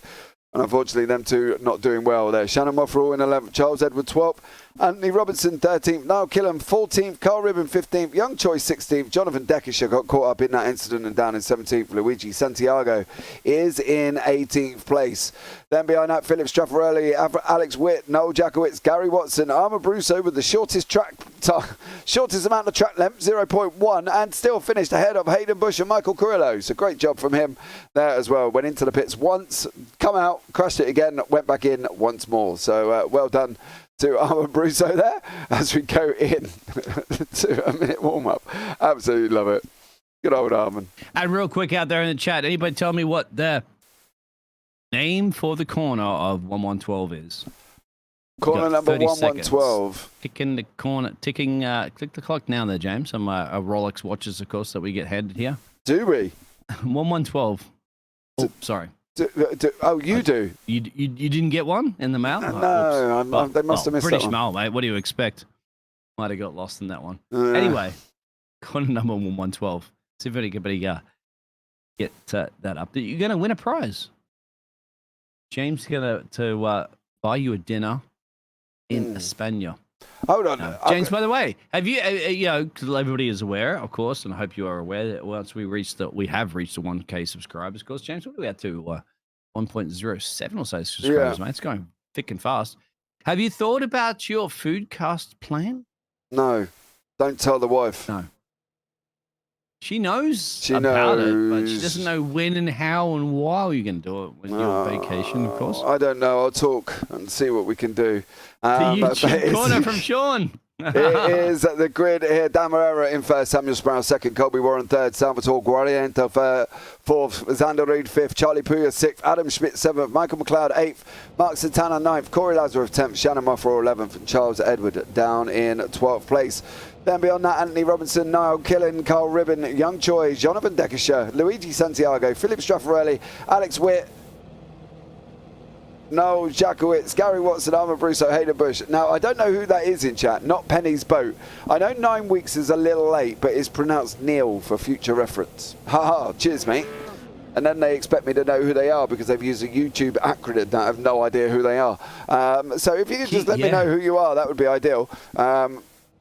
And unfortunately, them two not doing well there. Shannon Moffrell in 11th, Charles Edward 12th, Anthony Robinson 13th, Niall Killam 14th, Carl Ribbon 15th, Young Choi 16th, Jonathan Deckisher got caught up in that incident and down in 17th. Luigi Santiago is in 18th place. Then behind that, Philip Straffarelli, Alex Witt, Noel Jackowitz, Gary Watson, Armour Brusso with the shortest amount of track length, 0.1, and still finished ahead of Hayden Bush and Michael Carrillo. So great job from him there as well. Went into the pits once, come out, crashed it again, went back in once more. So well done to Armour Brusso there as we go in to a minute warm-up. Absolutely love it. Good old Armin. And real quick out there in the chat, anybody tell me what the name for the corner of 1112 is? Corner number 1112. Ticking the corner, click the clock now there, James. Some Rolex watches, of course, that we get handed here. Do we? 1112. Oh, sorry. You do? You didn't get one in the mail? No, they must have missed British that one. mail, mate. What do you expect? Might have got lost in that one. Anyway, corner number 1112. See if anybody get that up. You're going to win a prize. James is going to buy you a dinner in España. Hold on. James, by the way, have you, because everybody is aware, of course, and I hope you are aware that once we have reached the 1K subscribers, of course, James, what are we at to 1.07 or so subscribers, mate? It's going thick and fast. Have you thought about your foodcast plan? No. Don't tell the wife. No. She knows about it, but she doesn't know when and how and why you're going to do it when you're on vacation, of course. I don't know. I'll talk and see what we can do. The YouTube corner from Sean. It is at the grid here. Dan Morera in first, Samuel Sproul second, Colby Warren third, Salvatore Guariento fourth, Xander Reed fifth, Charlie Puya sixth, Adam Schmidt seventh, Michael McLeod eighth, Mark Santana ninth, Corey Lazareff 10th, Shannon Moffrell 11th, and Charles Edward down in 12th place. Then beyond that, Anthony Robinson, Niall Killen, Carl Ribbon, Young Choi, Jonathan Deckisher, Luigi Santiago, Philip Straffarelli, Alex Witt, Noel Jackowitz, Gary Watson, Armour Brusso, Hayden Bush. Now, I don't know who that is in chat, not Penny's Boat. I know 9 weeks is a little late, but it's pronounced Neil for future reference. Ha ha, cheers, mate. and then they expect me to know who they are because they've used a YouTube acronym that I have no idea who they are. So if you could just let me know who you are, that would be ideal.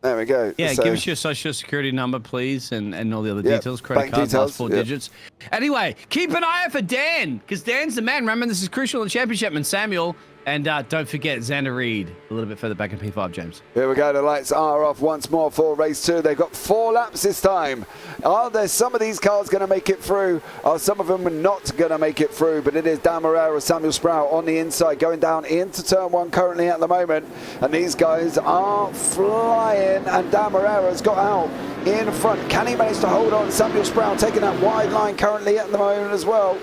There we go. Yeah, so, give us your social security number, please, and all the other details, credit card, last 4 digits. Anyway, keep an eye out for Dan, because Dan's the man. Remember, this is crucial in the championship, and Samuel. And don't forget Xander Reed a little bit further back in P5, James. Here we go. The lights are off once more for race 2. They've got 4 laps this time. Are there some of these cars going to make it through? Are some of them not going to make it through? But it is Dan Morera, Samuel Sprout on the inside, going down into turn 1 currently at the moment. And these guys are flying. And Dan Morera's got out in front. Can he manage to hold on? Samuel Sprout taking that wide line currently at the moment as well.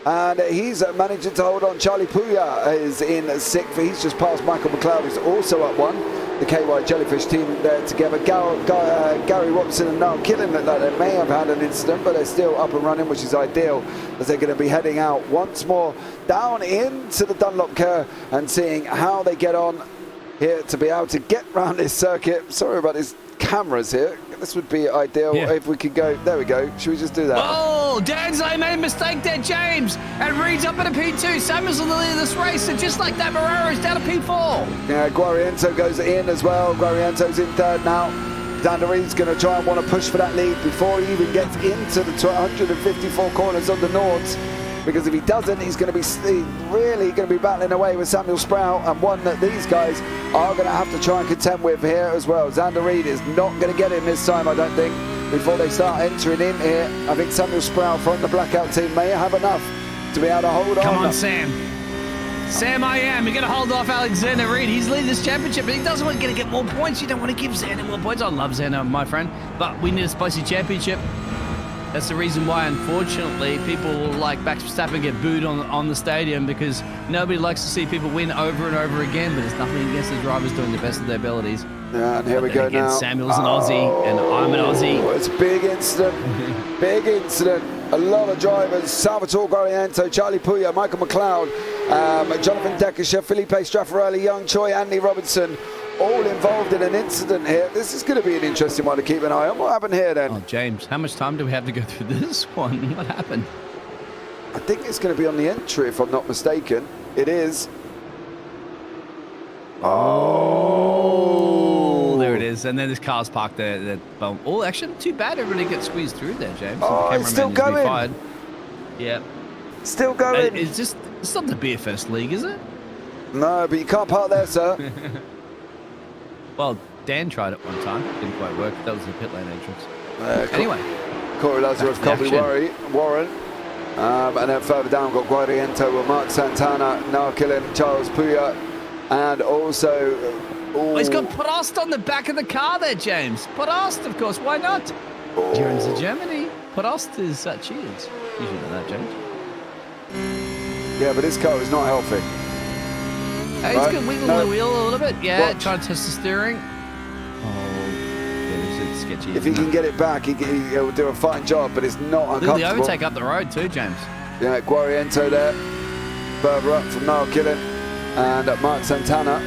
And he's managing to hold on. Charlie Puya is in 6th. He's just passed Michael McLeod, who's also up 1. The KY Jellyfish team there together. Gary Watson and Noel Killen look like they may have had an incident, but they're still up and running, which is ideal, as they're going to be heading out once more down into the Dunlop curve and seeing how they get on here to be able to get round this circuit. Sorry about these cameras here. This would be ideal if we could go. There we go. Should we just do that? Oh, Dan's made a mistake there, James. And Reed's up at a P2. Samuel's on the lead of this race. And just like that, Morera's down to P4. Yeah, Guariento goes in as well. Guariento's in 3rd now. Xander Reed's going to try and want to push for that lead before he even gets into the 154 corners on the Nords. Because if he doesn't, he's going to be really going to be battling away with Samuel Sprout, and one that these guys are going to have to try and contend with here as well. Xander Reed is not going to get in this time, I don't think, before they start entering in here. I think Samuel Sprout from the Blackout team may have enough to be able to hold on. Come on, Sam. Sam, I am. You're going to hold off Alexander Reed. He's leading this championship, but he doesn't want to get more points. You don't want to give Xander more points. I love Xander, my friend, but we need a spicy championship. That's the reason why, unfortunately, people like Max Verstappen get booed on the stadium, because nobody likes to see people win over and over again, but there's nothing against the drivers doing the best of their abilities. Yeah, and here we go now. Samuel's an Aussie, and I'm an Aussie. It's a big incident. Big incident. A lot of drivers. Salvatore Guariento, Charlie Puya, Michael McLeod, Jonathan Dekisher, Felipe Straffarelli, Young Choi, Andy Robinson, all involved in an incident here. This is going to be an interesting one to keep an eye on. What happened here then? Oh, James, how much time do we have to go through this one? What happened? I think it's going to be on the entry, if I'm not mistaken. It is. Oh, there it is. And then this car's parked there. Oh, actually, not too bad. Everybody gets squeezed through there, James. Oh, it's still going. Yeah. Still going. It's not the BFS League, is it? No, but you can't park there, sir. Well, Dan tried it one time. Didn't quite work. That was the pit lane entrance. Anyway. Corey Lazarus, Colby Warren. And then further down, we've got Guariento with Mark Santana, Noel Killen, Charles Puya, and also... Oh, he's got Prost on the back of the car there, James. Prost, of course. Why not? During the Germany, Prost is cheers. You should know that, James. Yeah, but this car is not healthy. Hey, he's going to wiggle the wheel a little bit. Yeah, trying to test the steering. Oh, yeah, it's sketchy. If he can get it back, he'll do a fine job, but it's not uncomfortable. Look at the overtake up the road too, James. Yeah, Guariento there. Further up from Noel Killen and Mark Santana.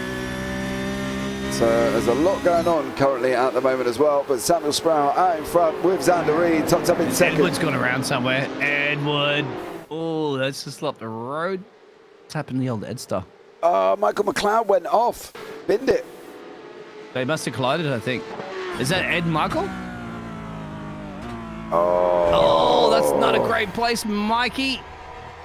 So there's a lot going on currently at the moment as well. But Samuel Sprout out in front with Xander Reed, tucked up in second. Edward's gone around somewhere. Edward. Oh, that's just up the road. What's happened to the old Edstar? Michael McLeod went off. Binned it. They must have collided, I think. Is that Ed and Michael? Oh, that's not a great place, Mikey.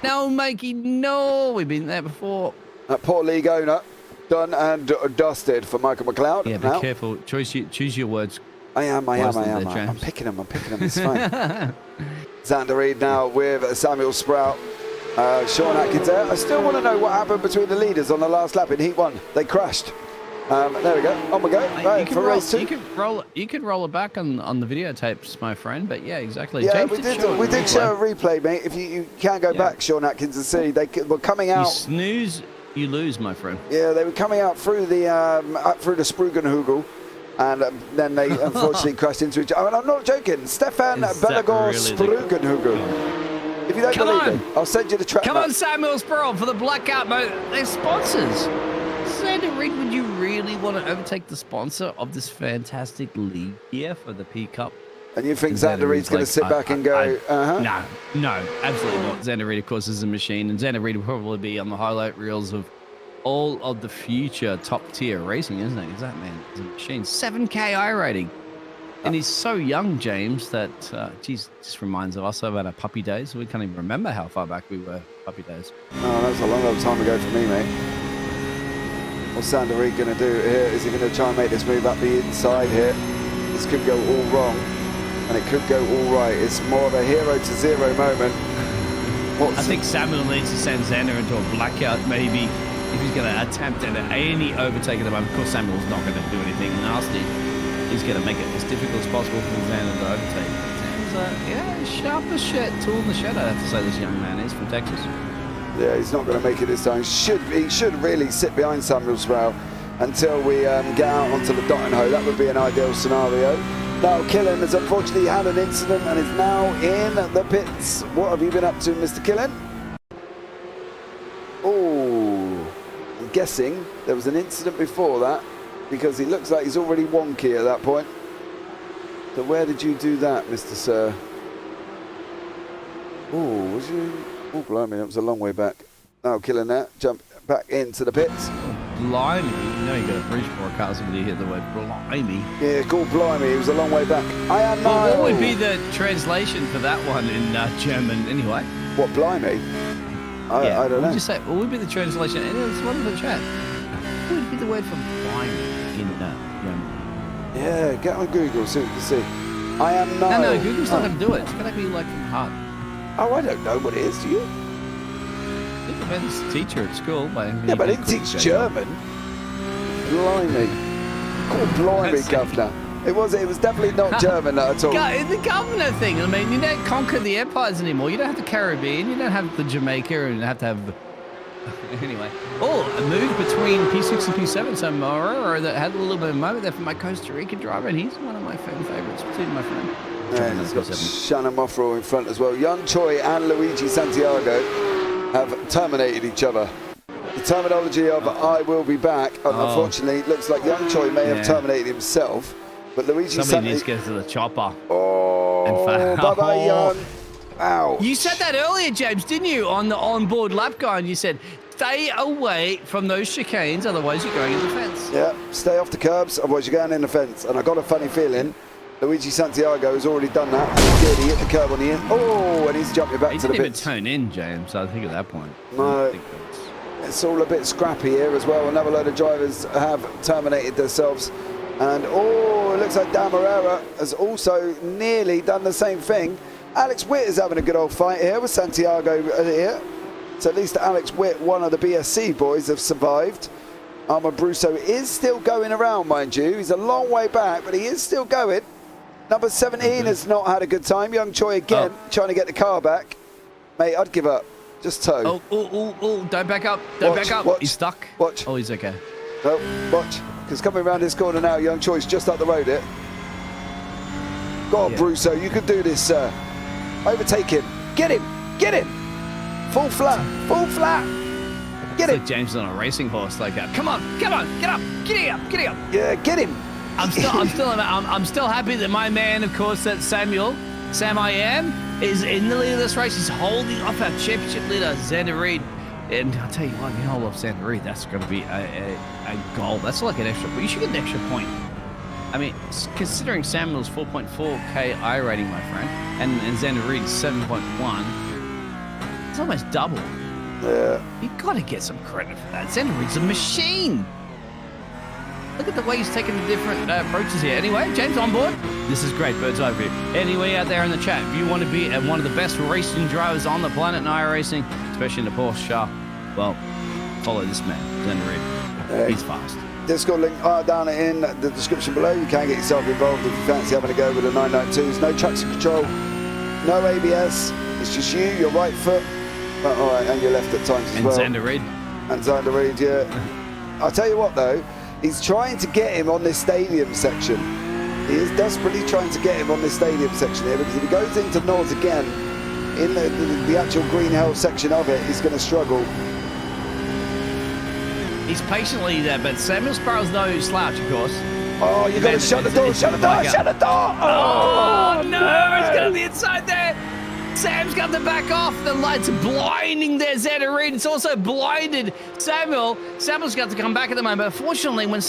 No, Mikey, no. We've been there before. That poor league owner. Done and dusted for Michael McLeod. Yeah, be careful. Choose your words. I am. I'm picking him. It's fine. Xander Reed now with Samuel Sprout. Sean Atkins there. I still want to know what happened between the leaders on the last lap in Heat 1. They crashed. There we go. On we go. Right, for race 2. You could roll it back on the videotapes, my friend. But yeah, exactly. Yeah, James we did show a replay, mate. If you can go back, Sean Atkins, and see they were coming out. You snooze, you lose, my friend. Yeah, they were coming out through the up through the Sprugenhugel, and then they unfortunately crashed into each other. I mean, I'm not joking. Stefan Belagor Sprugenhugel. If you don't believe me, I'll send you the track. Come on, Samuel Sproul for the blackout mode. They're sponsors. Xander Reed, would you really want to overtake the sponsor of this fantastic league here for the PCUP And you think Xander Reed's going to sit back and go, No, absolutely not. Xander Reed, of course, is a machine, and Xander Reed will probably be on the highlight reels of all of the future top-tier racing, isn't it? Because that man is a machine. 7K iRating. And he's so young, James, that, geez, just reminds us of our puppy days. We can't even remember how far back we were puppy days. Oh, that was a long time ago for me, mate. What's Xander Reed going to do here? Is he going to try and make this move up the inside here? This could go all wrong, and it could go all right. It's more of a 0-0 moment. I think Samuel needs to send Xander into a blackout, maybe, if he's going to attempt any overtake at the moment. Of course, Samuel's not going to do anything nasty. He's going to make it as difficult as possible for Xander to overtake. Xander's sharp as shit, tool in the shed, I have to say this young man is from Texas. Yeah, he's not going to make it this time. He should really sit behind Samuel's rail until we get out onto the dotting hoe. That would be an ideal scenario. Now, Killen has unfortunately had an incident and is now in the pits. What have you been up to, Mr. Killen? Oh, I'm guessing there was an incident before that, because he looks like he's already wonky at that point. So where did you do that, Mr. Sir? Oh, was you? Oh, blimey, that was a long way back. Now Killing that, jump back into the pits. Blimey, you know you got a British broadcast when you hear the word blimey. Yeah, called blimey, he was a long way back. What would be the translation for that one in German anyway? What, blimey? I don't know. What would be the translation? It's one of the chat. What would be the word for blimey in German? Yeah, get on Google, see what you can see. I am Niall. No, Google's not going to do it. It's going to be like from heart. Oh, I don't know what it is, do you? It depends. Teacher at school. Yeah, but I didn't teach German. Blimey. Called blimey, Governor. It was definitely not German at all. The governor thing, I mean, you don't conquer the empires anymore. You don't have the Caribbean. You don't have the Jamaica, and you have to have... Anyway. Oh, a move between P6 and P7. So Morero that had a little bit of a moment there for my Costa Rican driver, and he's one of my favorites, too, my friend. And he's got Shannon Moffrell in front as well. Young Choi and Luigi Santiago have terminated each other. The terminology of I will be back, unfortunately, looks like Young Choi may have terminated himself, but Luigi Somebody needs to get to the chopper. Oh, bye-bye, Young. Ow. You said that earlier, James, didn't you, on the onboard lap guide? You said, stay away from those chicanes, otherwise you're going in the fence. Yeah, stay off the curbs, otherwise you're going in the fence. And I got a funny feeling Luigi Santiago has already done that. He did. He hit the curb on the end. Oh, and he's jumping back to the pits. He didn't even turn in, James, I think at that point. No. It's all a bit scrappy here as well. Another load of drivers have terminated themselves. And, it looks like Dan Morera has also nearly done the same thing. Alex Witt is having a good old fight here with Santiago here. So at least Alex Witt, one of the BSC boys, have survived. Armand Brusso is still going around, mind you. He's a long way back, but he is still going. Number 17 has not had a good time. Young Choi again, trying to get the car back. Mate, I'd give up. Just tow. Don't back up. Don't back up. Watch. He's stuck. Watch. Oh, he's okay. No, watch. Because coming around this corner now, Young Choi's just up the road here. Go on, Brusso, you can do this, sir. Overtake him. Get him. Get him. Full flat. Full flat. Get him. Like James is on a racing horse like that. Come on. Get up. Get up. Yeah, get him. I'm still happy that my man, of course, that Sam I Am, is in the lead of this race. He's holding off our championship leader, Xander Reed. And I'll tell you what, if you hold off Xander Reed, that's going to be a goal. That's like an extra point. You should get an extra point. I mean, considering Samuel's 4.4K I rating, my friend, and Xander Reed's 7.1, it's almost double. Yeah. You've got to get some credit for that. Xander Reed's a machine. Look at the way he's taking the different approaches here. Anyway, James on board. This is great, bird's eye view. Anyway, out there in the chat, if you want to be one of the best racing drivers on the planet in iRacing, especially in the Porsche Cup, well, follow this man, Xander Reed. He's fast. Discord link down in the description below. You can get yourself involved if you fancy having a go with the 992s. No traction control, no ABS. It's just you, your right foot, all right, and your left at times as well. And Xander Reed. And Xander Reed, yeah. I'll tell you what though, he's trying to get him on this stadium section. He is desperately trying to get him on this stadium section here, because if he goes into Nords again, in the actual green hell section of it, he's going to struggle. He's patiently there, but Samuel Sparrow's no slouch, of course. Oh, you got to shut the door, shut the door, shut the door! Oh, no, it's going to the inside there. Sam's got to back off. The lights are blinding there, Xander Reed. It's also blinded Samuel. Samuel's got to come back at the moment. Fortunately, when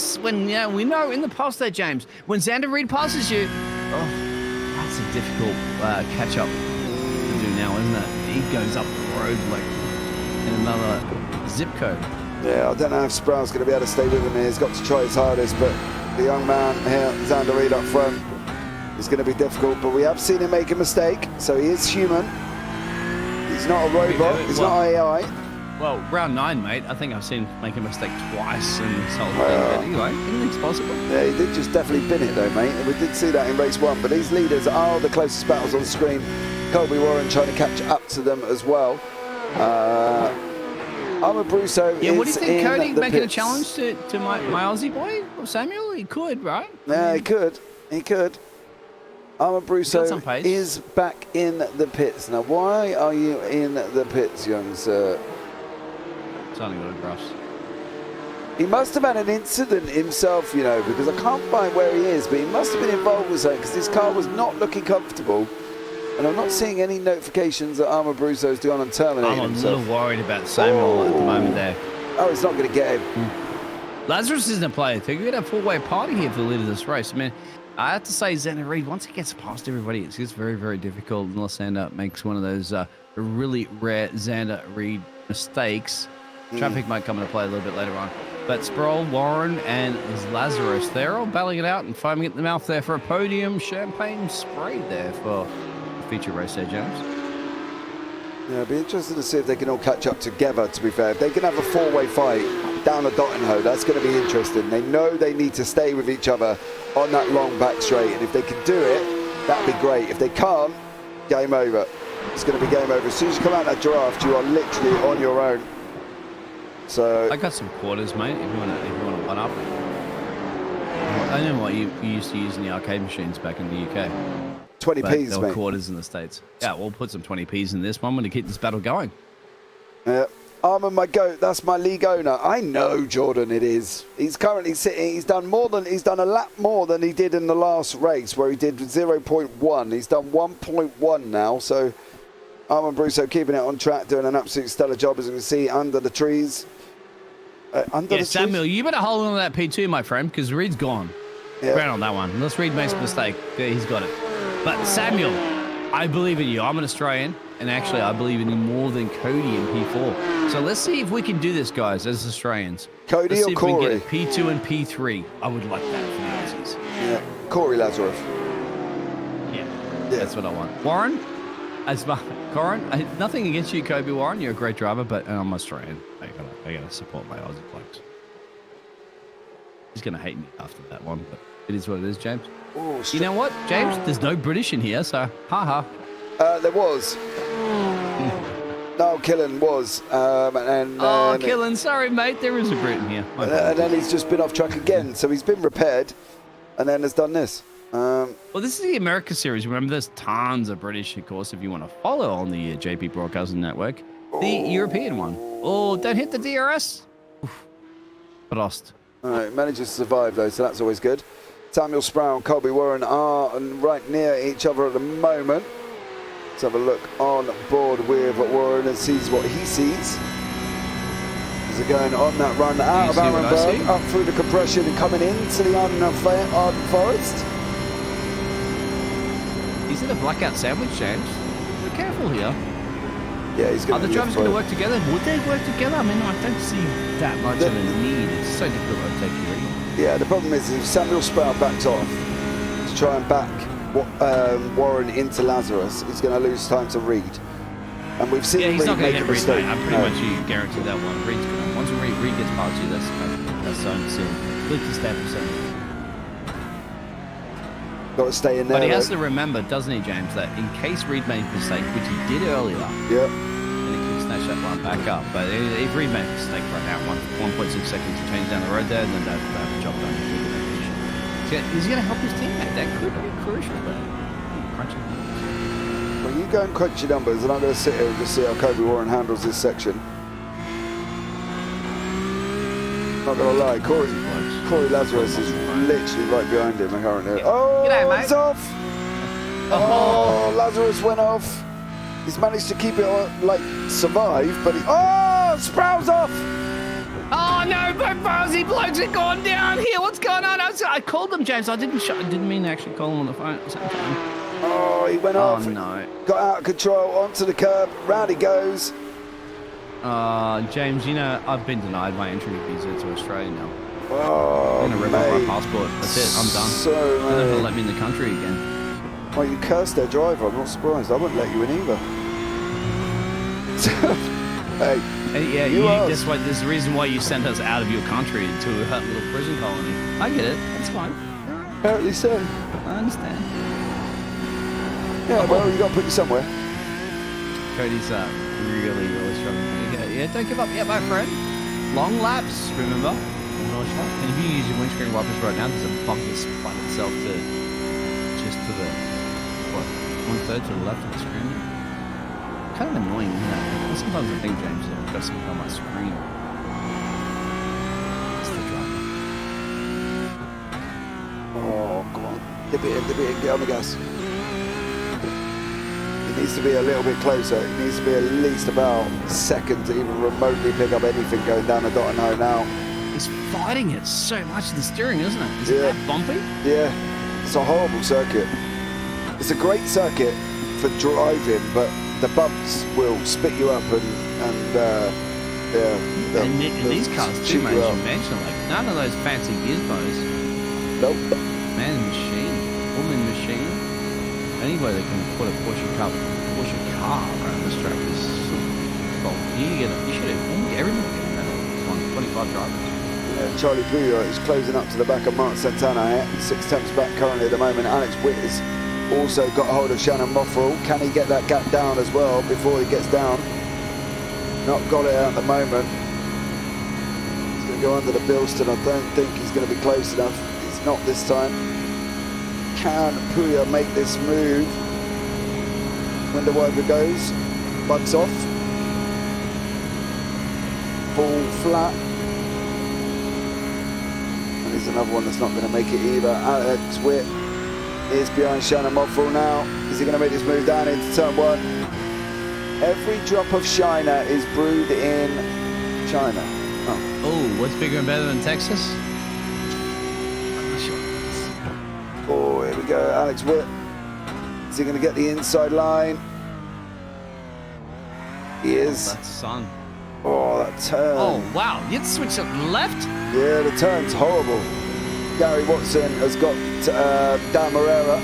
we know in the past there, James, when Xander Reed passes you, that's a difficult catch up to do now, isn't it? He goes up the road like in another zip code. Yeah, I don't know if Sproul's going to be able to stay with him here. He's got to try his hardest, but the young man here, Xander Reed up front, is going to be difficult, but we have seen him make a mistake, so he is human. He's not a robot, he's not AI. Well, round 9, mate, I think I've seen him make a mistake twice and so but anyway, anything's possible. Yeah, he did just definitely bin it though, mate. We did see that in race 1, but these leaders are the closest battles on screen. Colby Warren trying to catch up to them as well. Armour Brusso yeah, is what do you think, Cody? Making pits. a challenge to my Aussie boy, Samuel? He could, right? Yeah, he could. He could. Armour Brusso is back in the pits. Now, why are you in the pits, young sir? Something got across. He must have had an incident himself, you know, because I can't find where he is, but he must have been involved with something because his car was not looking comfortable. And I'm not seeing any notifications that Armour Brusso's gone and terminated himself. I'm a little worried about Samuel at the moment there. Oh, it's not going to get him. Lazarus isn't a player. They're going to have a four-way party here for the lead of this race. I mean, I have to say, Xander Reed, once he gets past everybody, it gets very, very difficult unless Xander makes one of those really rare Xander Reed mistakes. Traffic might come into play a little bit later on. But Sproul, Warren, and Lazarus, they're all battling it out and foaming at the mouth there for a podium. Champagne sprayed there for the feature race there, James. Yeah, it'll be interesting to see if they can all catch up together, to be fair. If they can have a four-way fight down a dot and hoe, that's going to be interesting. They know they need to stay with each other on that long back straight, and if they can do it, that'd be great. If they can't, game over. It's going to be game over. As soon as you come out that draft, you are literally on your own. So I got some quarters, mate, if you want to one up. I know what you used to use in the arcade machines back in the UK. 20p's, there were mate. quarters in the States. Yeah, we'll put some 20p's in this one to keep this battle going. Yeah. Armour, my goat, that's my league owner. I know, Jordan, it is. He's currently sitting, he's done a lap more than he did in the last race where he did 0.1. He's done 1.1 now, so Armour Brusso keeping it on track, doing an absolute stellar job, as you can see, under the trees. Samuel, you better hold on to that P2, my friend, because Reed's gone. Yeah. Ground on that one. Unless Reed makes a mistake, yeah, he's got it. But Samuel, I believe in you. I'm an Australian, and actually I believe in you more than Cody in P4. So let's see if we can do this, guys, as Australians. Cody let's or see if Corey? we can get P2 and P3. I would like that for the Aussies. Yeah, Corey Lazarus. Yeah, that's what I want. Warren, nothing against you, Kobe Warren. You're a great driver, but I'm Australian. I gotta support my Aussie blokes. He's gonna hate me after that one, but it is what it is, James. Oh, you know what, James? There's no British in here, so haha. There was. No, Killen was. Killen, sorry, mate. There is a Brit in here. And then he's just been off track again, so he's been repaired, and then has done this. Well, this is the America series. Remember, there's tons of British, of course, if you want to follow on the JP Broadcasting Network. The European one. Oh, don't hit the DRS. Oof. Lost. All right, manages to survive, though, so that's always good. Samuel Sproul and Colby Warren are right near each other at the moment. Let's have a look on board with Warren and sees what he sees. As they're going on that run out of Arenberg, up through the compression and coming into the Arden Forest. Is it a blackout sandwich, James? Be careful here. Yeah, he's going to. Are the drivers going to work together? Would they work together? I mean, I don't see that much of a need. It's so difficult to take you. Yeah, the problem is if Samuel Sproul backs off to try and back Warren into Lazarus, he's going to lose time to Reed. And we've seen he's Reed not going make to a get Reed, mistake. mate. I'm pretty much you guarantee that one. Reed's going to. Once Reed gets past you, that's zone sealed. Look, he's there for seconds. Got to stay in there. But he has to remember, doesn't he, James, that in case Reed made a mistake, which he did earlier, yeah, then he can snatch that one back up. But if Reed made a mistake right now, 1.6 seconds to change down the road there, then that's the job done. He's going to help his teammate. That could be crucial, but crunching. Well, you go and crunch your numbers, and I'm going to sit here and just see how Kobe Warren handles this section. Not going to lie, Corey. Corey Lazarus is literally right behind him currently. Oh, G'day, mate. it's off. Oh, Lazarus went off. He's managed to keep it on, like, survive, but Sproul's off. Oh no, both Bowsy blokes have gone down here. What's going on? I called them, James. I didn't mean to actually call them on the phone at the same time. Oh, he went off. Oh no. Got out of control, onto the curb, round he goes. James, you know, I've been denied my entry visa to Australia now. Oh, I'm going to rip off my passport. That's it, I'm done. So, They're not going to let me in the country again. Well, you cursed their driver. I'm not surprised. I wouldn't let you in either. Hey. Yeah, there's the reason why you sent us out of your country to a little prison colony. I get it. That's fine. Apparently so. I understand. Yeah, well, you got to put you somewhere. Cody's really struggling. Yeah, don't give up yet, my friend. Long laps, remember? And if you use your windscreen wipers right now, there's a bump that's spun itself to just to the, 1/3 to the left of the screen. Kind of annoying, isn't it? Sometimes I think, James, I've got something on my screen. It's the driver. Oh, come on. Dip it in, get on the gas. It needs to be a little bit closer. It needs to be at least about a second to even remotely pick up anything going down the dot and home now. He's fighting it so much, the steering, isn't it? Is it that bumpy? Yeah, it's a horrible circuit. It's a great circuit for driving, but the bumps will spit you up and these cars too, mate, as you mentioned, like none of those fancy gizmos. Nope. Man machine, woman machine. Anybody that can put a Porsche car around this track is well, you should have everyone get that. 25 drivers. Charlie Pouillot is closing up to the back of Mark Santana here. 6 tenths back currently at the moment. Alex Witt is also got hold of Shannon Moffrell. Can he get that gap down as well before he gets down? Not got it at the moment. He's going to go under the Bilston. I don't think he's going to be close enough. He's not this time. Can Pouillot make this move? Window wiper goes. Bugs off. Ball flat. And there's another one that's not going to make it either. Alex Witt is behind Shannon Moffrell now. Is he going to make this move down into turn 1? Every drop of Shiner is brewed in China. Oh, what's bigger and better than Texas? Oh, here we go. Alex Witt. Is he going to get the inside line? He is. That's sun. Oh, that turn. Oh, wow. You had to switch it left? Yeah, the turn's horrible. Gary Watson has got Dan Morera.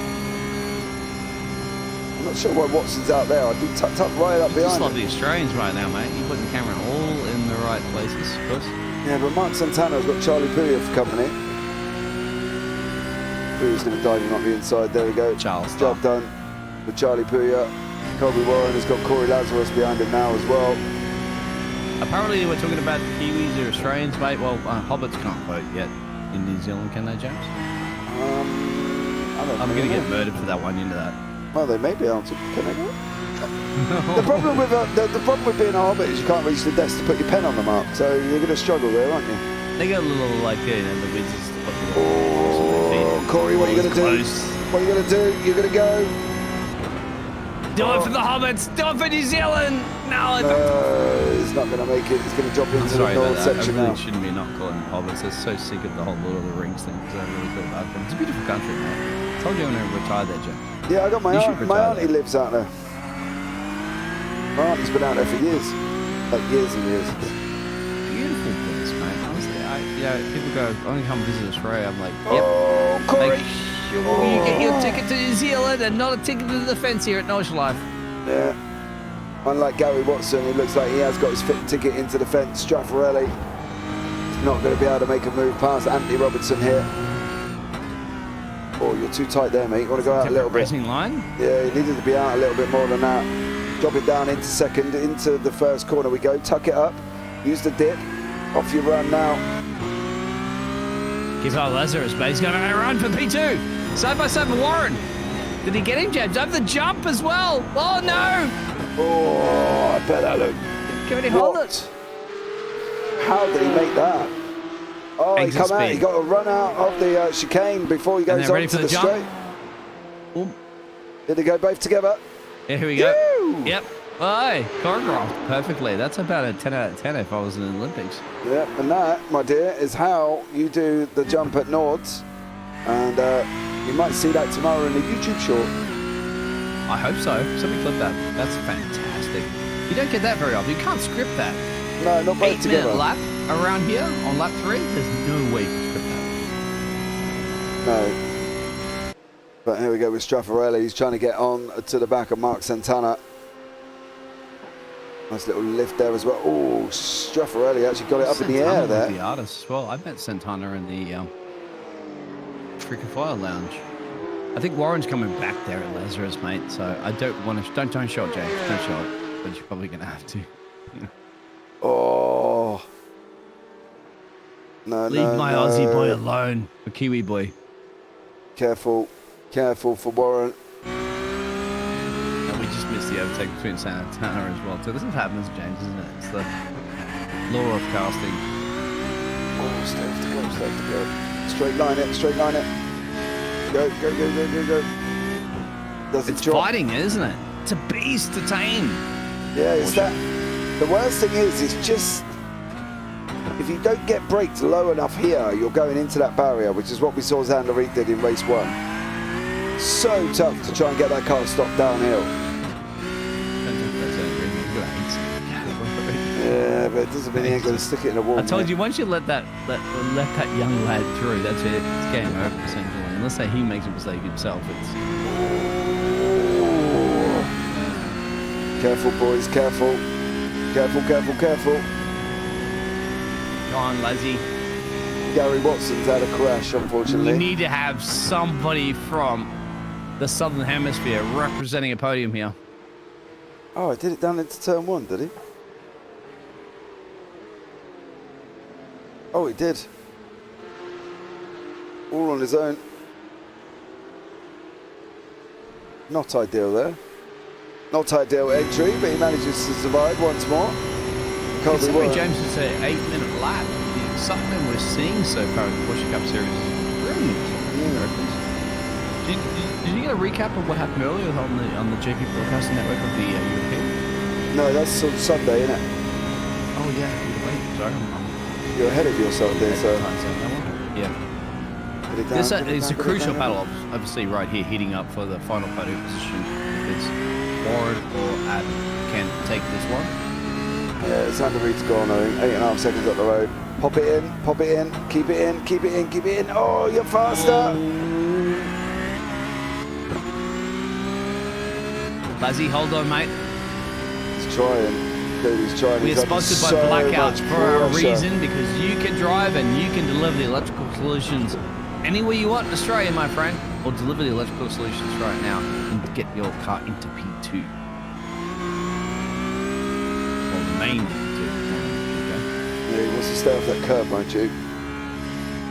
I'm not sure why Watson's out there. I'd be tucked up right up behind Just love him. the Australians right now, mate. You're putting the camera all in the right places, of course. Yeah, but Mark Santana's got Charlie Pouillot for company. Pouillot's going to dive him up the inside. There we go. Charles. Job done with Charlie Pouillot. Colby Warren has got Corey Lazarus behind him now as well. Apparently we're talking about Kiwis or Australians, mate. Well, Hobbits can't vote yet in New Zealand, can they, James? I'm going to get murdered for that one into that. Well, they may be able to. Can they do it? The problem with the problem with being a Hobbit is you can't reach the desk to put your pen on the mark, so you're going to struggle there, aren't you? They got a little, like, the wizards to put the Oh, Corey, what are you going to do? What are you going to do? You're going to go. Do it for the Hobbits! Do it for New Zealand! No, he's not going to make it. He's going to drop into the north section I really now. shouldn't be not calling them Hobbits. They're so sick of the whole Lord of the Rings thing because I really feel bad for them. It's a beautiful country, man. I told you I'm going to retire there, Jim. Yeah, I got my auntie lives out there. My auntie's been out there for years. Like years and years. Beautiful place, mate. Honestly, people go, I'm going to come visit Australia. I'm like, yep. Oh, Corey! You get your ticket to New Zealand and not a ticket to the fence here at Norwich Life. Yeah. Unlike Gary Watson, he looks like he has got his ticket into the fence. Straffarelli is not going to be able to make a move past Anthony Robertson here. Oh, you're too tight there, mate. You want to go out a little bit. Racing line? Yeah, he needed to be out a little bit more than that. Drop it down into second, into the first corner we go. Tuck it up. Use the dip. Off you run now. Give our Lazarus, mate. He's going to run for P2. Side by side with Warren. Did he get him, James? Over the jump as well. Oh, no. Oh, I bet that looked. Can he hold it? How did he make that? Oh, he exit come out. speed. He got to run out of the chicane before he And goes they're ready on to for the the jump. straight. Boom. Did they go both together? Yeah, here we go. Woo! Yep. Oh, choreographed perfectly. That's about a 10 out of 10 if I was in the Olympics. Yeah, and that, my dear, is how you do the jump at Nords. And you might see that tomorrow in a YouTube short. I hope so. Somebody clip that. That's fantastic. You don't get that very often. You can't script that. No, not both 8 together. minute lap around here on lap 3. There's no way you can script that. No. But here we go with Straffarelli. He's trying to get on to the back of Mark Santana. Nice little lift there as well. Oh, Straffarelli actually got it up in the air there. The artist as well. I met Santana in the Freaking Fire Lounge. I think Warren's coming back there at Lazarus, mate. So I don't want to. Don't show it, James. Don't show it. But you're probably gonna have to. Oh. No, Leave my Aussie boy alone. A Kiwi boy. Careful. Careful for Warren. And we just missed the overtake between Santana as well. So this is happens, James, isn't it? It's the law of casting. Oh, stay off the go, stay off the go. Straight line it, straight line it. Go, go, go, go, go, go. Doesn't It's drop. fighting, isn't it? It's a beast to tame. Yeah, it's that. The worst thing is, it's just if you don't get braked low enough here, you're going into that barrier, which is what we saw Xander Reed did in race 1. So tough to try and get that car stopped downhill. Yeah, but it doesn't mean he ain't going to stick it in a wall. I told you, once you let that young lad through, that's it. It's game over, essentially. Unless he makes a mistake himself, it's... Careful, boys, careful. Careful, careful, careful. Go on, Lazzy. Gary Watson's had a crash, unfortunately. We need to have somebody from the Southern Hemisphere representing a podium here. Oh, I did it down into turn 1, did he? Oh, he did. All on his own. Not ideal there. Not ideal entry, but he manages to survive once more. Considering James would say 8 minute lap, something we're seeing so far in the Porsche Cup Series is brilliant. Did you get a recap of what happened earlier on the JP Broadcasting Network of the European? No, that's on Sunday, isn't it? Oh yeah, wait, sorry. You're ahead of yourself there, so. Yeah. It's a crucial battle, obviously, right here, heating up for the final podium position. Because Warren or Adam can take this one. Yeah, Xander Reed's gone, I think. 8.5 seconds up the road. Pop it in, keep it in, keep it in, keep it in. Oh, you're faster. Lazzy, hold on, mate. He's trying. Dude, he's trying. We are sponsored by Blackout for a reason, because you can drive and you can deliver the electrical solutions anywhere you want in Australia, my friend. Or deliver the electrical solutions right now and get your car into P2. Or remain P2. Yeah, he wants to stay off that curb, won't you?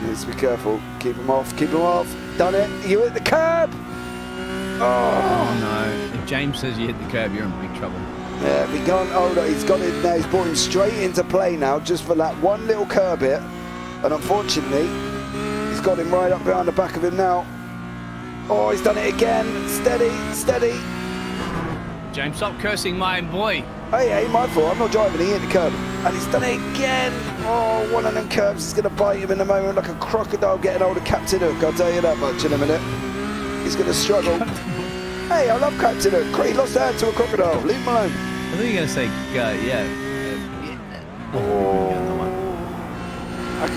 He needs to be careful. Keep him off, keep him off. Done it. You hit the curb. Oh no. If James says you hit the curb, you're in big trouble. Yeah, he can't. Oh no, he's got it now. He's brought him straight into play now, just for that one little curb hit. And unfortunately, he's got him right up behind the back of him now. Oh, he's done it again. Steady, steady. James, stop cursing my boy. Hey, my fault. I'm not driving. He hit the curb. And he's done it again. Oh, one of them curbs is going to bite him in a moment like a crocodile getting hold of Captain Hook. I'll tell you that much in a minute. He's going to struggle. Hey, I love Captain Hook. He lost out to a crocodile. Leave him alone. I think you're going to say,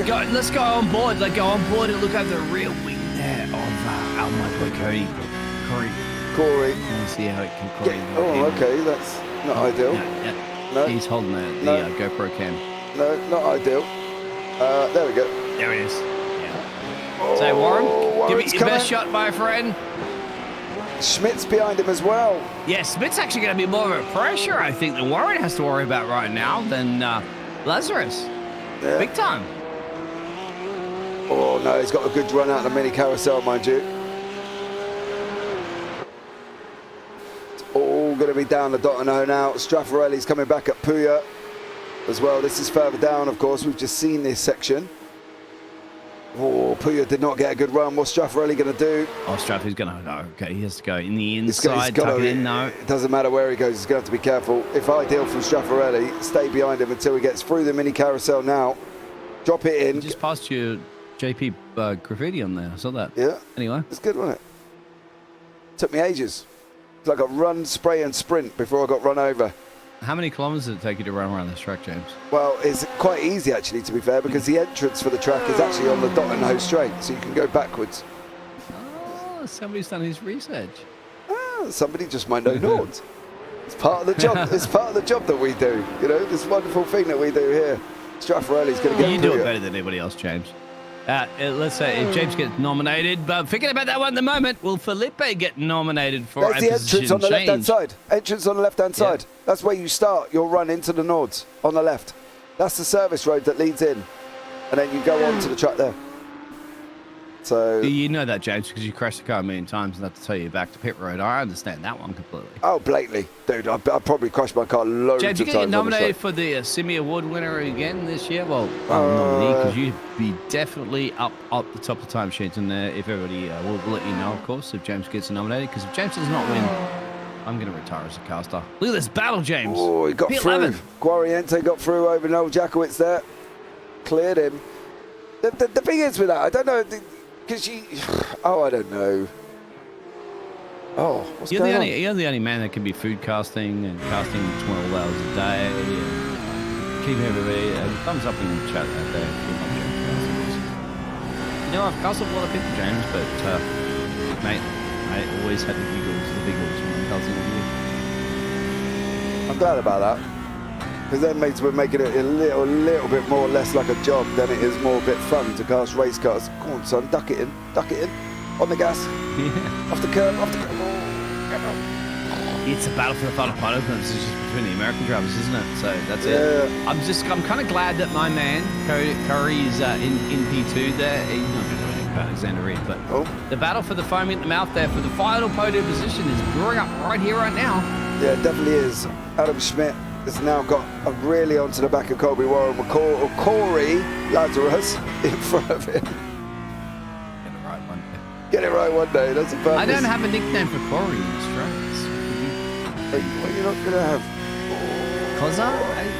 Go, let's go on board. Let's go on board and look over the rear wing there of my boy Corey. Let's see how it can Corey. Oh, okay. That's not ideal. No. He's holding the GoPro cam. No, not ideal. There we go. There it is. Yeah. So Warren, give it your best shot, my friend. Schmidt's behind him as well. Yeah, Schmidt's actually going to be more of a pressure, I think, that Warren has to worry about right now than Lazarus. Yeah. Big time. Oh, no, he's got a good run out of the mini carousel, mind you. It's all going to be down the dot and O now. Straffarelli's coming back at Puya as well. This is further down, of course. We've just seen this section. Oh, Puya did not get a good run. What's Straffarelli going to do? Oh, Straffy's going to go. Okay, he has to go in the inside, tuck it in. No. It doesn't matter where he goes. He's going to have to be careful. If ideal from Straffarelli, stay behind him until he gets through the mini carousel now. Drop it in. You just passed your JP graffiti on there. I saw that. Yeah. Anyway. It's good, wasn't it? Took me ages. It's like a run, spray and sprint before I got run over. How many kilometers did it take you to run around this track, James? Well, it's quite easy, actually, to be fair, because the entrance for the track is actually on the dot and ho straight, so you can go backwards. Oh, somebody's done his research. Ah, somebody just might know Nords. It's part of the job. It's part of the job that we do. You know, this wonderful thing that we do here. Straffarelli's going to get You through do it better than anybody else, James. Let's say if James gets nominated, but forget about that one at the moment. Will Felipe get nominated for There's the entrance on the left-hand side. Entrance on the left-hand side. That's where you start your run into the Nords on the left. That's the service road that leads in. And then you go on to the track there. So you know that, James, because you crashed the car a million times and had to tell you back to pit road. I understand that one completely. Oh, blatantly. Dude, I probably crashed my car loads James, of you times. get nominated for the Simi Award winner again this year? Well, nominee, because you'd be definitely up the top of the timesheets. And if everybody will let you know, of course, if James gets nominated. Because if James does not win, I'm going to retire as a caster. Look at this battle, James. Oh, he got through. Guariente got through over Noel Jakowitz there. Cleared him. The thing is with that, I don't know, because I don't know. Oh, what's going on? You're the only man that can be food casting and casting 12 hours a day. And keep everybody thumbs up in the chat out there. You know, I've casted a lot of people, James, but mate, I always had the Biggles when I'm casting with you. I'm glad about that. Because then we're making it a little bit more less like a job than it is more a bit fun to cast race cars. Come on, son, duck it in. On the gas. Yeah. Off the curb. It's a battle for the final pole positions between the American drivers, isn't it? So that's it. I'm kind of glad that my man Curry is in P2 there. He's not going to do anything about Alexander Reed, but the battle for the foam in the mouth there for the final podium position is brewing up right here, right now. Yeah, it definitely is. Adam Schmidt has now got really onto the back of Colby Warren with Corey Lazarus in front of him. Get it right one day. That's a purpose. I don't have a nickname for Corey in Australia. What are you not going to have? Cozza?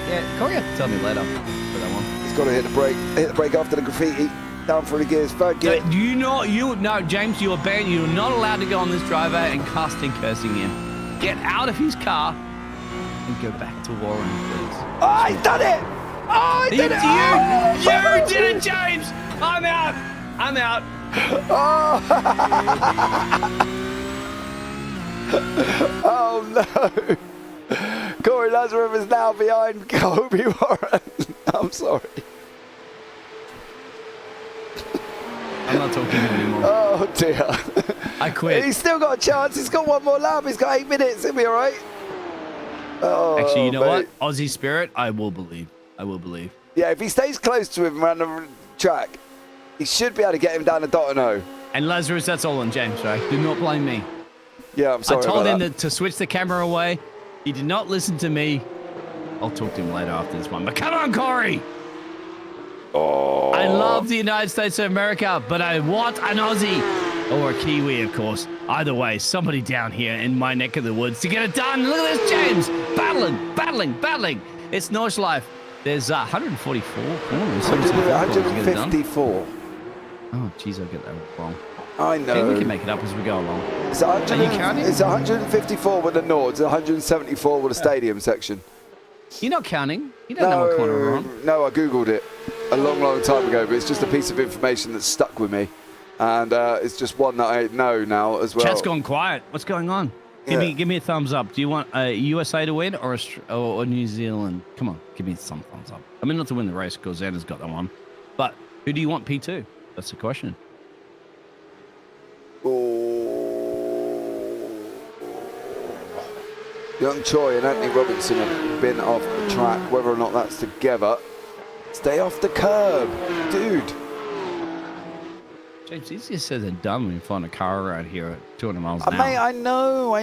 Yeah, Corey have to tell me later for that one. He's got to hit the brake. Hit the brake after the graffiti. Down through the gears. Third gear. No, James, you're banned. You're not allowed to go on this driveway and casting cursing him. Get out of his car and go back to Warren, please. Oh, he's done it! Oh, he did it! You did it, James! I'm out! Oh, oh no! Corey Lazarus is now behind Colby Warren. I'm sorry. I'm not talking to him anymore. Oh dear. I quit. He's still got a chance. He's got one more lap. He's got 8 minutes. He'll be all right. Oh, actually, you know what? Aussie spirit, I will believe. Yeah, if he stays close to him around the track, he should be able to get him down the dot and O. And Lazarus, that's all on James, right? Do not blame me. Yeah, I'm sorry. I told him to switch the camera away. He did not listen to me. I'll talk to him later after this one. But come on, Corey! Oh. I love the United States of America, but I want an Aussie. Or a Kiwi, of course. Either way, somebody down here in my neck of the woods to get it done. Look at this, James! Battling! It's Nordschleife. There's 144 corners. 154. Oh, jeez, I'll get that wrong. I know. Maybe we can make it up as we go along. It's 154 with the Nords, 174 with the stadium section. You're not counting. You don't know what corner we're on. No, I Googled it a long time ago, but it's just a piece of information that's stuck with me. And it's just one that I know now as well. Chat's gone quiet. What's going on? Give me a thumbs up. Do you want USA to win or New Zealand? Come on, give me some thumbs up. I mean, not to win the race because Xander's got that one. But who do you want P2? That's the question. Young Choi and Anthony Robinson have been off the track. Whether or not that's together. Stay off the curb, dude. James, easier said than done when you find a car around here at 200 miles an hour. Mate, I know.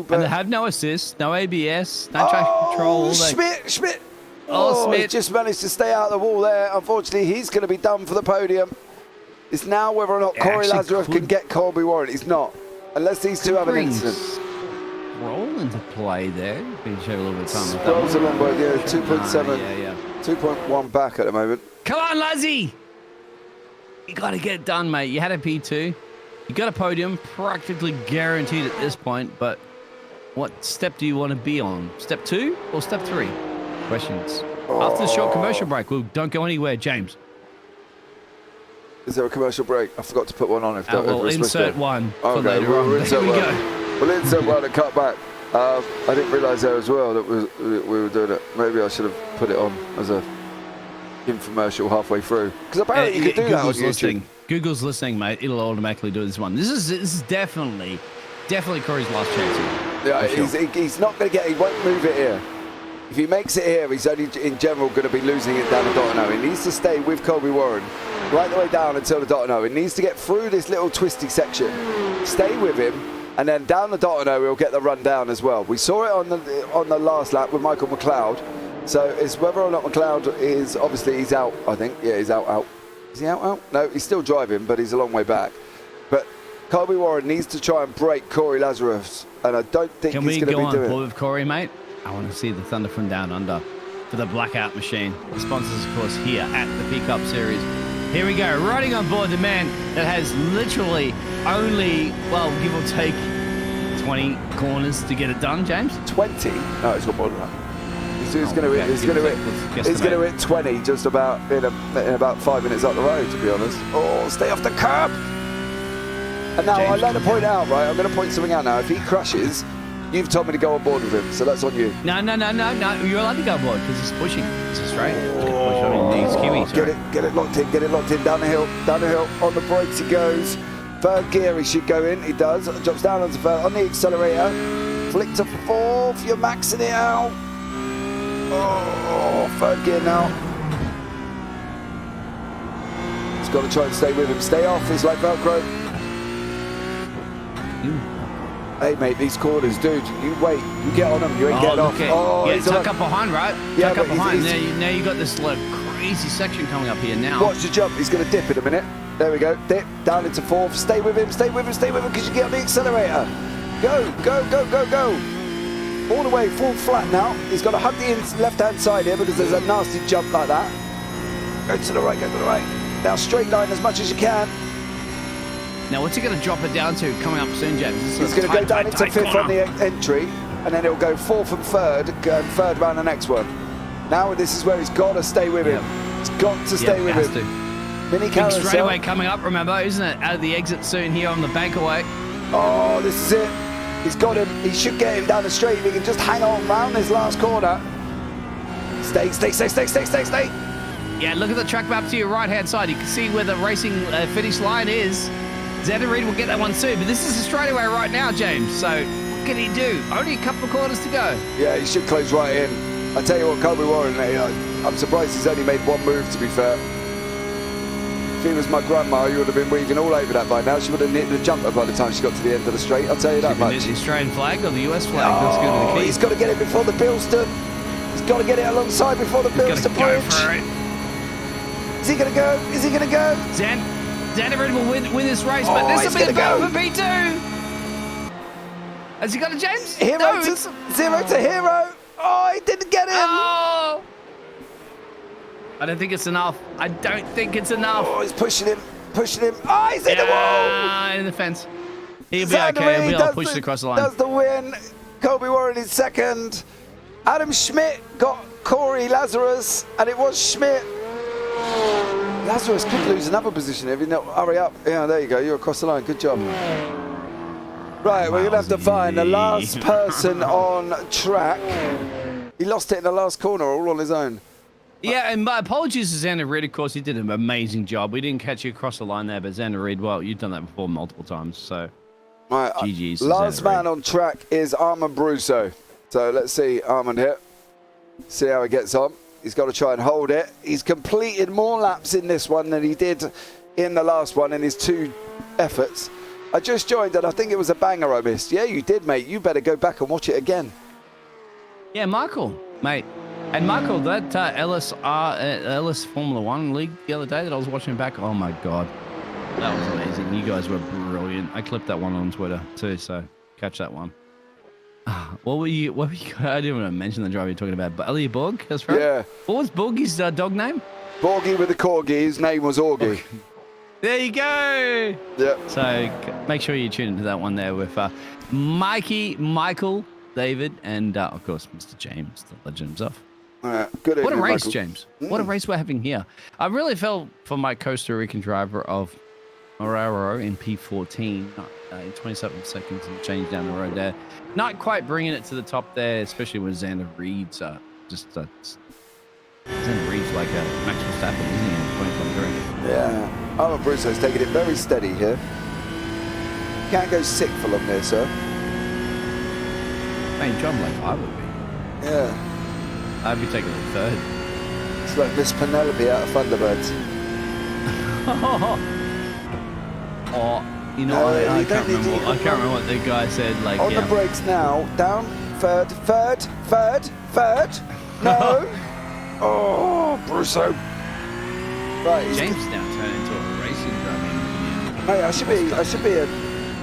But and they have no assist, no ABS, no traction control. Schmidt. Oh, he Smith. just managed to stay out of the wall there. Unfortunately, he's going to be done for the podium. It's now whether or not Corey Lazarev can get Colby Warren. He's not, unless these two have an incident. Roll into play there. We should have a little bit of time. Scrolls along by 2.7, Yeah. 2.1 back at the moment. Come on, Lazzy! You got to get it done, mate. You had a P2. You got a podium, practically guaranteed at this point. But what step do you want to be on? Step 2 or step 3? Questions. After the short commercial break, we'll don't go anywhere, James. Is there a commercial break? I forgot to put one on. If we'll insert one for okay, later on. There we go. We'll insert one and cut back. I didn't realise there as well that we were doing it. Maybe I should have put it on as a infomercial halfway through. Because apparently you can do that on YouTube. Listening. Google's listening, mate. It'll automatically do this one. This is definitely Corey's last chance here. Yeah, sure. he's not going to get. He won't move it here. If he makes it here, he's only in general going to be losing it down the Dotano. He needs to stay with Colby Warren right the way down until the Dotano. He needs to get through this little twisty section, stay with him, and then down the Dotano he'll get the run down as well. We saw it on the last lap with Michael McLeod. So it's whether or not McLeod is, obviously he's out, I think. Yeah, he's out. Is he out? No, he's still driving, but he's a long way back. But Colby Warren needs to try and break Corey Lazarev, and I don't think he's going to be doing it. Can we go on board with Corey, mate? I want to see the Thunder from Down Under for the Blackout Machine. The sponsors, of course, here at the PCUP Series. Here we go, riding on board the man that has literally only, well, give or take 20 corners to get it done, James. 20? No, it's got more than that. He's going to hit 20 just about in about 5 minutes up the road, to be honest. Oh, stay off the curb! And now I'd like to point out, right? I'm going to point something out now. If he crashes, you've told me to go on board with him, so that's on you. No. You're allowed to go on board because he's pushing. It's Australian. He's Kiwi. Get it locked in. Down the hill. On the brakes he goes. Third gear he should go in. He does. Drops down onto third. On the accelerator. Flick to fourth. You're maxing it out. Oh, third gear now. He's got to try and stay with him. Stay off. It's like Velcro. Hey, mate, these corners, dude, you wait. You get on them. You ain't getting off. Oh, yeah, tuck up behind, right? Yeah, tuck up behind. Now you got this like crazy section coming up here now. Watch the jump. He's going to dip in a minute. There we go. Dip down into fourth. Stay with him because you get on the accelerator. Go. All the way full flat now. He's got to hug the left-hand side here because there's a nasty jump like that. Go to the right. Now straight line as much as you can. Now what's he going to drop it down to coming up soon, James? He's going to go down into fifth on the entry, and then he'll go fourth and third round the next one. Now this is where he's got to stay with him. He's got to stay with him. Mini big straightaway coming up, remember, isn't it? Out of the exit soon here on the Bankerway. Oh, this is it. He's got him. He should get him down the straight. If he can just hang on round this last corner. Stay. Yeah, look at the track map to your right-hand side. You can see where the racing finish line is. Xander Reed will get that one soon, but this is a straightaway right now, James. So what can he do? Only a couple of corners to go. Yeah, he should close right in. I tell you what, Colby Warren, I'm surprised he's only made one move, to be fair. If he was my grandma, you would have been weaving all over that by now. She would have knitted a jumper by the time she got to the end of the straight. I'll tell you that much. The Australian flag or the US flag? That's good with the key. He's got to get it before the Bilston. He's got to get it alongside before the Bilston bridge. Is he going to go? Xander Reed will win this race, but this will be the battle for P2. Has he got it, James? Zero to hero. Oh, he didn't get him. Oh. I don't think it's enough. Oh, he's pushing him. Oh, he's in the wall. In the fence. He'll be okay. He'll be able to push it across the line. Does the win. Colby Warren is second. Adam Schmidt got Corey Lazarus, and it was Schmidt. Lazarus could lose another position if you don't hurry up. Yeah, there you go. You're across the line. Good job. Right, we're going to have to find the last person on track. He lost it in the last corner all on his own. Yeah, and my apologies to Xander Reed. Of course, he did an amazing job. We didn't catch you across the line there, but Xander Reed, well, you've done that before multiple times, so right, GG's. Last man on track is Armand Brusso. So let's see Armand here. See how he gets on. He's got to try and hold it. He's completed more laps in this one than he did in the last one in his two efforts. I just joined and I think it was a banger I missed. Yeah, you did, mate. You better go back and watch it again. Yeah, Michael, mate. And Michael, that LS Formula One league the other day that I was watching back, oh my God, that was amazing. You guys were brilliant. I clipped that one on Twitter too, so catch that one. What were you? I didn't want to mention the driver you're talking about, but Elliot Borg, that's right. Yeah. What was Borgie's dog name? Borgie with the corgi. His name was Augie. There you go. Yeah. So make sure you tune into that one there with Mikey, Michael, David, and of course Mr. James, the legend himself. Good What a evening, race, Michael. James. What a race we're having here. I really felt for my Costa Rican driver of Moraro in P14 in 27 seconds and change down the road there. Not quite bringing it to the top there, especially when Xander Reed's Xander Reed's like a Max Verstappen, isn't he, in 2023? Yeah. Armand Brusso's taking it very steady here. Can't go sick for long there, sir. Man, John, like I would be. Yeah. I'd be taking it third. It's like Miss Penelope out of Thunderbirds. Oh, you know, No, I you can't don't need remember. to- I can't remember what the guy said. Like, On the brakes now. Down. Third. No. Oh, Brusso. Right. he's James now turned into a racing driver. Mate, I should be a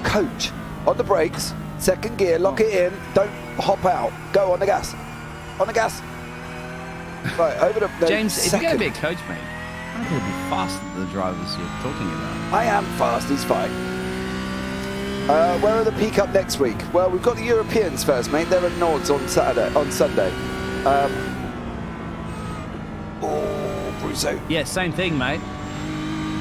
coach. On the brakes, second gear, lock it in, don't hop out. Go on the gas. On the gas. Right, over the no, James, if you're going to second. be a coach, mate, I'm going to be faster than the drivers you're talking about. I am fast, he's fine. Where are the PCUP next week? Well, we've got the Europeans first, mate. They're at Nords on Sunday. Oh, Brusso. Yeah, same thing, mate.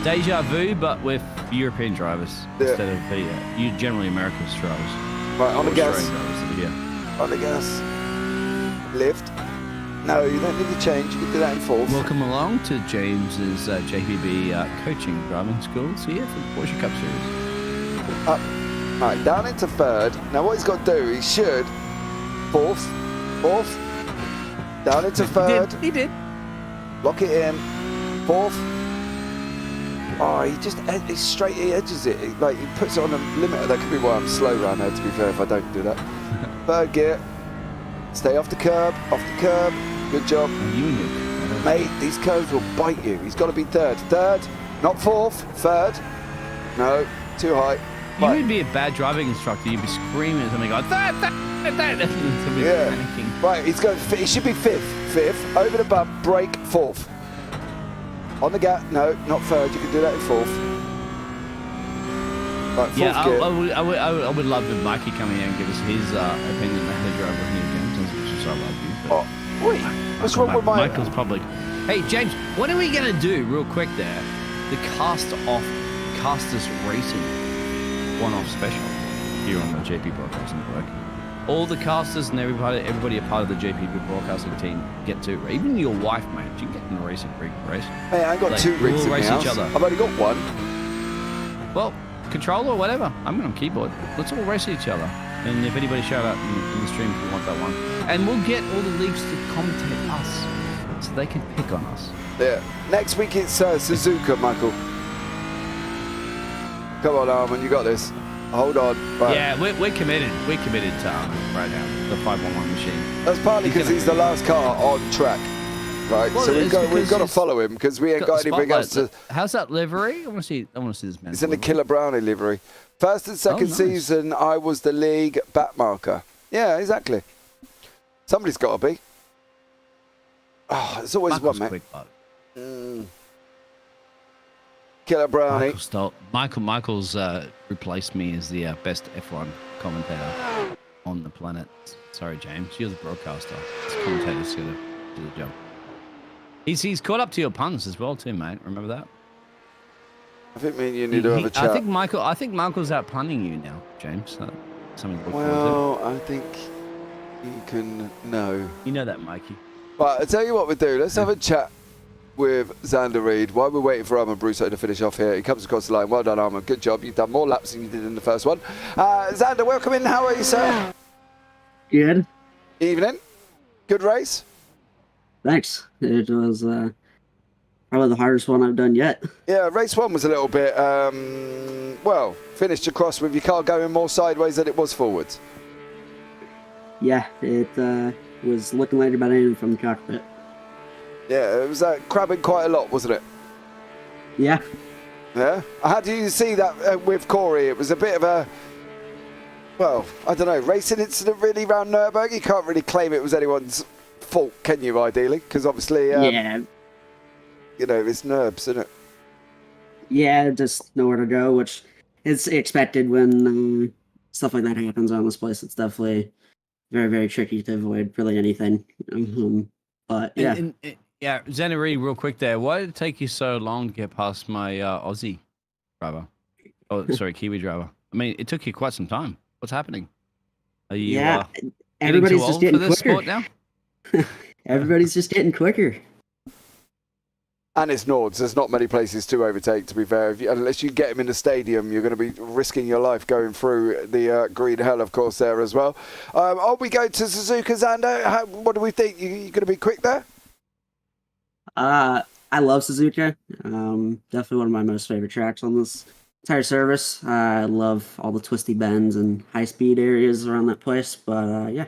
Deja vu, but with European drivers instead of you generally America's drivers. Right, on the gas. Australian drivers, yeah. On the gas. Lift. No, you don't need to change. You can do that in fourth. Welcome along to James's JPB coaching driving schools here for the Porsche Cup Series. Up. Right, down into third. Now what he's got to do, he should fourth, down into third. He did. Lock it in. Fourth. Oh, he straight, he edges it. He puts it on a limiter. That could be why I'm slow around there, to be fair, if I don't do that. Third gear. Stay off the curb. Good job. You and you. Mate, these curves will bite you. He's got to be third. Third, not fourth. Third. No, too high. You Right. would be a bad driving instructor. You'd be screaming at somebody going, that. Somebody Yeah. panicking. Right, he's going. He should be fifth. Fifth. Over the bump. Brake. Fourth. On the gap. No, not third. You can do that in fourth. Right, fourth Yeah, gear. I would love if Mikey come here and give us his opinion on how to drive with new James. I love you. But Oh, wait. What's wrong with my... Michael's public. Hey, James, what are we going to do real quick there? The Casters Racing one-off special here on the JP Broadcasting Network. All the casters and everybody a part of the JP Broadcasting team get to, even your wife, mate, you can get in a racing rig race. Hey, I ain't got Like, two rigs we'll in my race house. each other. I've only got one. Well, controller or whatever. I'm on keyboard. Let's all race each other. And if anybody shout out in the stream if you want that one. And we'll get all the leagues to commentate us so they can pick on us. Yeah. Next week it's Suzuka, Michael. Come on, Armin, you got this. Hold on. Right. Yeah, we're committed. We're committed to right now, the 511 machine. That's partly because he's the last car on track. Right, Well, so it's we've got to because follow him because we ain't got anything else to... How's that livery? I want to see this man. It's in the Killer Brownie livery. First and second nice. season, I was the league back marker. Yeah, exactly. Somebody's got to be. Oh, there's always Michael's one, mate. quick, bud. Killer Brownie. Michael's replaced me as the best F1 commentator on the planet. Sorry, James. You're the broadcaster. This commentator's going to do the job. He's caught up to your puns as well, too, mate. Remember that? I think me and you need to have a chat. I think Michael's out punning you now, James. Something to look forward Well, I think you can know. to. You know that, Mikey. But I'll tell you what we do. Let's have a chat with Xander Reed while we're waiting for Armand Brusso to finish off here. He comes across the line. Well done, Armand. Good job. You've done more laps than you did in the first one. Xander, welcome in. How are you, sir? Good. Evening. Good race? Thanks. It was probably the hardest one I've done yet. Yeah, race one was a little bit, well, finished across with your car going more sideways than it was forwards. Yeah, it was looking later about Ayden from the cockpit. Yeah, it was crabbing quite a lot, wasn't it? Yeah. Yeah. How do you see that with Corey? It was a bit of a, well, I don't know, racing incident really around Nurburgring. You can't really claim it was anyone's fault, can you, ideally? Because obviously, Yeah. you know, it's Nurbs, isn't it? Yeah, just nowhere to go, which is expected when stuff like that happens on this place. It's definitely very, very tricky to avoid really anything. But yeah. Yeah, Xander, really real quick there. Why did it take you so long to get past my Aussie driver? Oh, sorry, Kiwi driver. I mean, it took you quite some time. What's happening? Are you Everybody's too just old getting for this quicker sport now? Everybody's just getting quicker. And it's Nords. There's not many places to overtake, to be fair. Unless you get him in the stadium, you're going to be risking your life going through the green hell, of course, there as well. We go to Suzuka, Xander. What do we think? You going to be quick there? I love Suzuka. Definitely one of my most favorite tracks on this entire service. I love all the twisty bends and high-speed areas around that place. But yeah.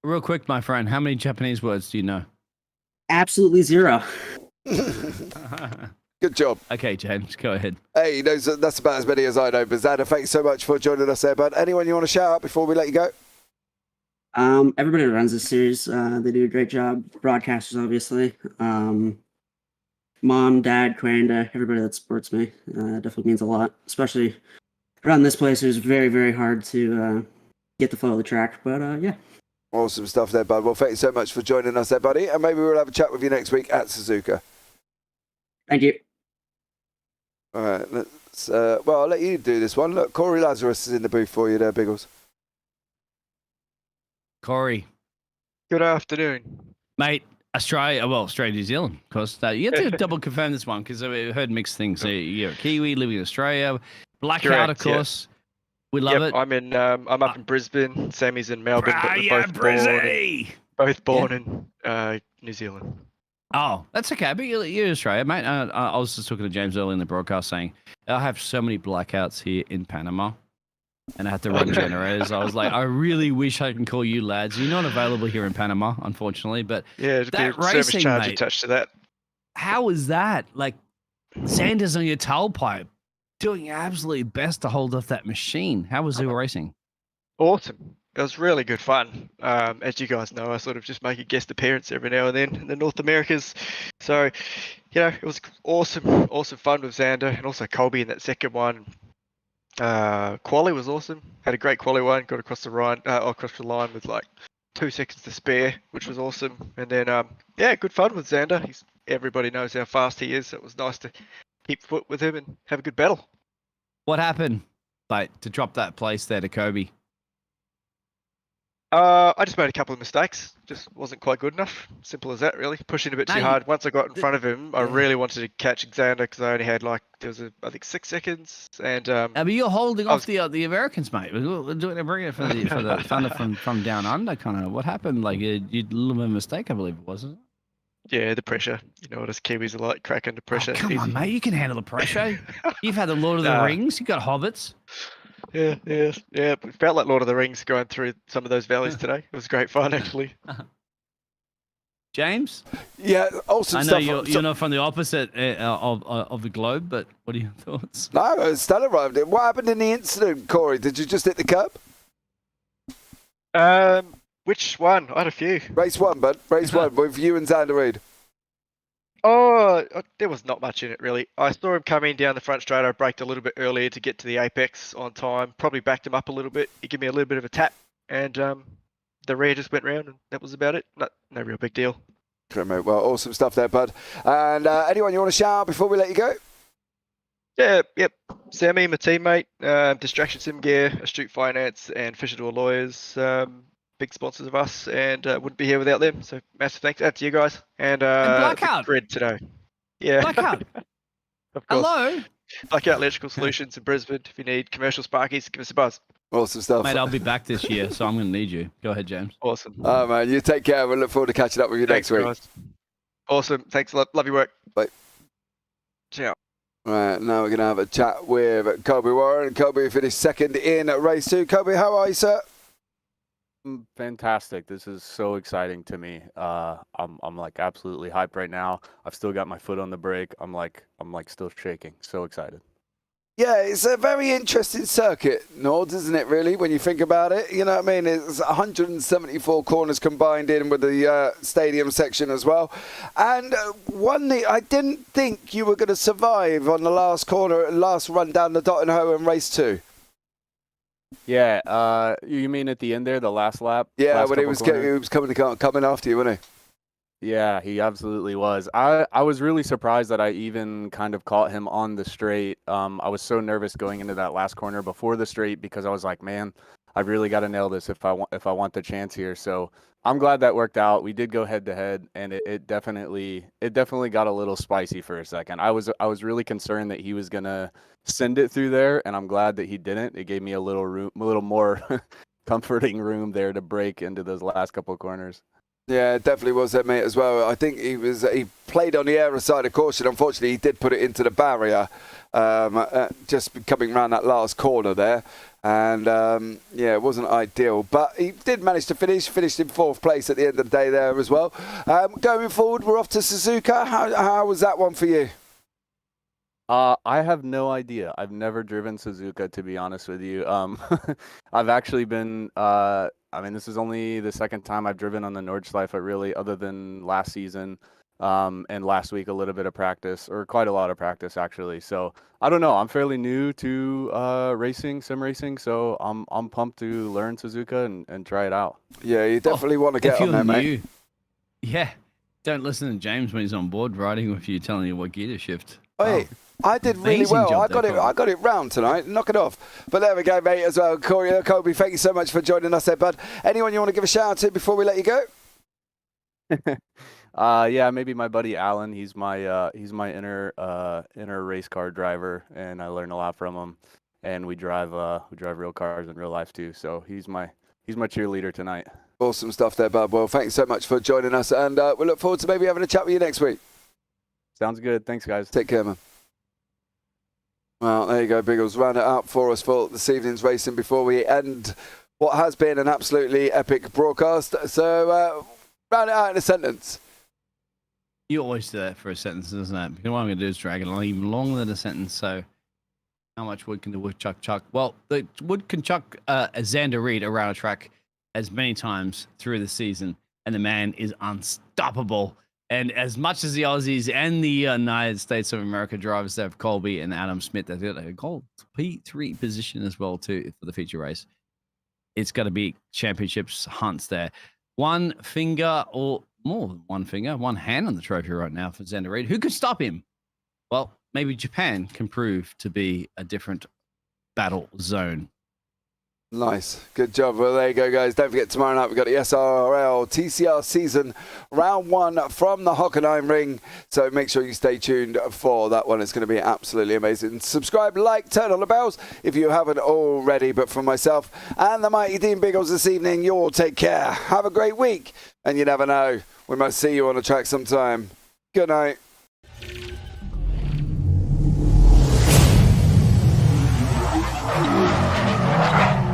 Real quick, my friend, how many Japanese words do you know? Absolutely zero. Good job. Okay, James, go ahead. Hey, that's about as many as I know. But Xander, thanks so much for joining us there, bud. Anyone you want to shout out before we let you go? Everybody who runs this series, they do a great job. Broadcasters, obviously. Mom, Dad, Quanda, everybody that supports me. Definitely means a lot. Especially around this place, it was very, very hard to get the flow of the track. But yeah. Awesome stuff there, bud. Well, thank you so much for joining us there, buddy. And maybe we'll have a chat with you next week at Suzuka. Thank you. All right. Let's, well, I'll let you do this one. Look, Corey Lazarus is in the booth for you there, Biggles. Corey. Good afternoon. Mate, Australia, New Zealand, of course. You have to double confirm this one because I heard mixed things. So you're a Kiwi living in Australia. Blackout, of course. Yeah. We love it. I'm up in Brisbane. Sammy's in Melbourne, but we're both born in New Zealand. Oh, that's okay. But you're Australia, mate. I was just talking to James earlier in the broadcast saying, I have so many blackouts here in Panama. And I had to run generators. I was like, I really wish I can call you lads. You're not available here in Panama, unfortunately. But yeah, there's that a service racing, charge mate, attached to that. How is that? Like, Sanders on your tailpipe, doing your absolutely best to hold off that machine. How was your racing? Awesome. It was really good fun. As you guys know, I sort of just make a guest appearance every now and then in the North Americas. So, it was awesome fun with Xander and also Colby in that second one. Qualy was awesome. Had a great Qualy one. Got across the line with like 2 seconds to spare, which was awesome. And then good fun with Xander. Everybody knows how fast he is. So it was nice to keep foot with him and have a good battle. What happened, like, to drop that place there to Kobe? I just made a couple of mistakes. Just wasn't quite good enough. Simple as that, really. Pushing a bit too hard. Once I got in front of him, I really wanted to catch Xander because I only had I think 6 seconds. And but you're holding off the Americans, mate. We're doing bringing it for the thunder from down under, kind of. What happened? Like you a little bit of a mistake, I believe it wasn't it? Yeah, the pressure. You know what us Kiwis are like, crack under pressure. Oh, come on, mate. You can handle the pressure. You've had the Lord of the Rings. You've got hobbits. Yeah. It felt like Lord of the Rings going through some of those valleys today. It was great fun, actually. James? Yeah, awesome stuff. I know you're not from the opposite of the globe, but what are your thoughts? No, Stella arrived. What happened in the incident, Corey? Did you just hit the curb? Which one? I had a few. Race one, bud. Race one with you and Xander Reid. Oh, there was not much in it, really. I saw him coming down the front straight. I braked a little bit earlier to get to the apex on time. Probably backed him up a little bit. He gave me a little bit of a tap, and the rear just went round, and that was about it. No real big deal. Okay, mate. Well, awesome stuff there, bud. And anyone you want to shout out before we let you go? Yeah, yep. Sammy, my teammate, Distraction Sim Gear, Astute Finance, and Fisher Door Lawyers. Big sponsors of us, and wouldn't be here without them. So massive thanks out to you guys. And Blackout Grid today. Yeah. Blackout. Of course. Hello. Blackout Electrical Solutions in Brisbane. If you need commercial sparkies, give us a buzz. Awesome stuff. Mate, I'll be back this year, so I'm going to need you. Go ahead, James. Awesome. Oh, man, you take care. We'll look forward to catching up with you next week. Guys. Awesome. Thanks a lot. Love your work. Bye. Ciao. Right, now we're going to have a chat with Kobe Warren. Kobe finished second in race 2. Kobe, how are you, sir? Fantastic. This is so exciting to me. I'm like absolutely hyped right now. I've still got my foot on the brake. I'm like still shaking. So excited. Yeah, it's a very interesting circuit, Nords, isn't it, really, when you think about it? You know what I mean? It's 174 corners combined in with the stadium section as well. And one thing, I didn't think you were going to survive on the last corner, last run down the dot and hoe in race 2. Yeah, you mean at the end there, the last lap? Yeah, last when he was coming after you, wasn't he? Yeah, he absolutely was. I was really surprised that I even kind of caught him on the straight. I was so nervous going into that last corner before the straight because I was like, man, I really got to nail this if I want the chance here. So I'm glad that worked out. We did go head to head, and it definitely got a little spicy for a second. I was really concerned that he was gonna send it through there, and I'm glad that he didn't. It gave me a little more comforting room there to break into those last couple of corners. Yeah, it definitely was that, mate, as well. I think he played on the air side of caution. Unfortunately, he did put it into the barrier, just coming around that last corner there. And, yeah, it wasn't ideal. But he did manage to finished in 4th place at the end of the day there as well. Going forward, we're off to Suzuka. How was that one for you? I have no idea. I've never driven Suzuka, to be honest with you. I've actually been, this is only the second time I've driven on the Nordschleife, really, other than last season, and last week a little bit of practice, or quite a lot of practice, actually. So I don't know. I'm fairly new to sim racing, so I'm pumped to learn Suzuka and try it out. Yeah, you definitely want to get on there, mate. Yeah, don't listen to James when he's on board riding with you, telling you what gear to shift. Hey, I did really well. I got it round tonight. Knock it off. But there we go, mate, as well. Kobe, thank you so much for joining us there, bud. Anyone you want to give a shout out to before we let you go? Yeah, maybe my buddy Alan. He's my inner race car driver, and I learn a lot from him. And we drive real cars in real life too. So he's my cheerleader tonight. Awesome stuff there, bud. Well, thanks so much for joining us, and we look forward to maybe having a chat with you next week. Sounds good. Thanks, guys. Take care, man. Well, there you go, Biggles. Round it out for us for this evening's racing before we end what has been an absolutely epic broadcast. So, round it out in a sentence. You always do that for a sentence, isn't it? Because what I'm going to do is drag it along even longer than a sentence. So, how much wood can the woodchuck chuck? Well, the wood can chuck Xander Reed around a track as many times through the season, and the man is unstoppable. And as much as the Aussies and the United States of America drivers have Colby and Adam Smith, they've got a gold P3 position as well too for the feature race. It's got to be championships hunts there. One finger or more than one finger, one hand on the trophy right now for Xander Reed. Who could stop him? Well, maybe Japan can prove to be a different battle zone. Nice. Good job. Well, there you go, guys. Don't forget, tomorrow night we've got the SRL TCR season round 1 from the Hockenheim Ring. So make sure you stay tuned for that one. It's going to be absolutely amazing. Subscribe, like, turn on the bells if you haven't already. But from myself and the mighty Dean Biggles this evening, you all take care. Have a great week. And you never know, we might see you on the track sometime. Good night.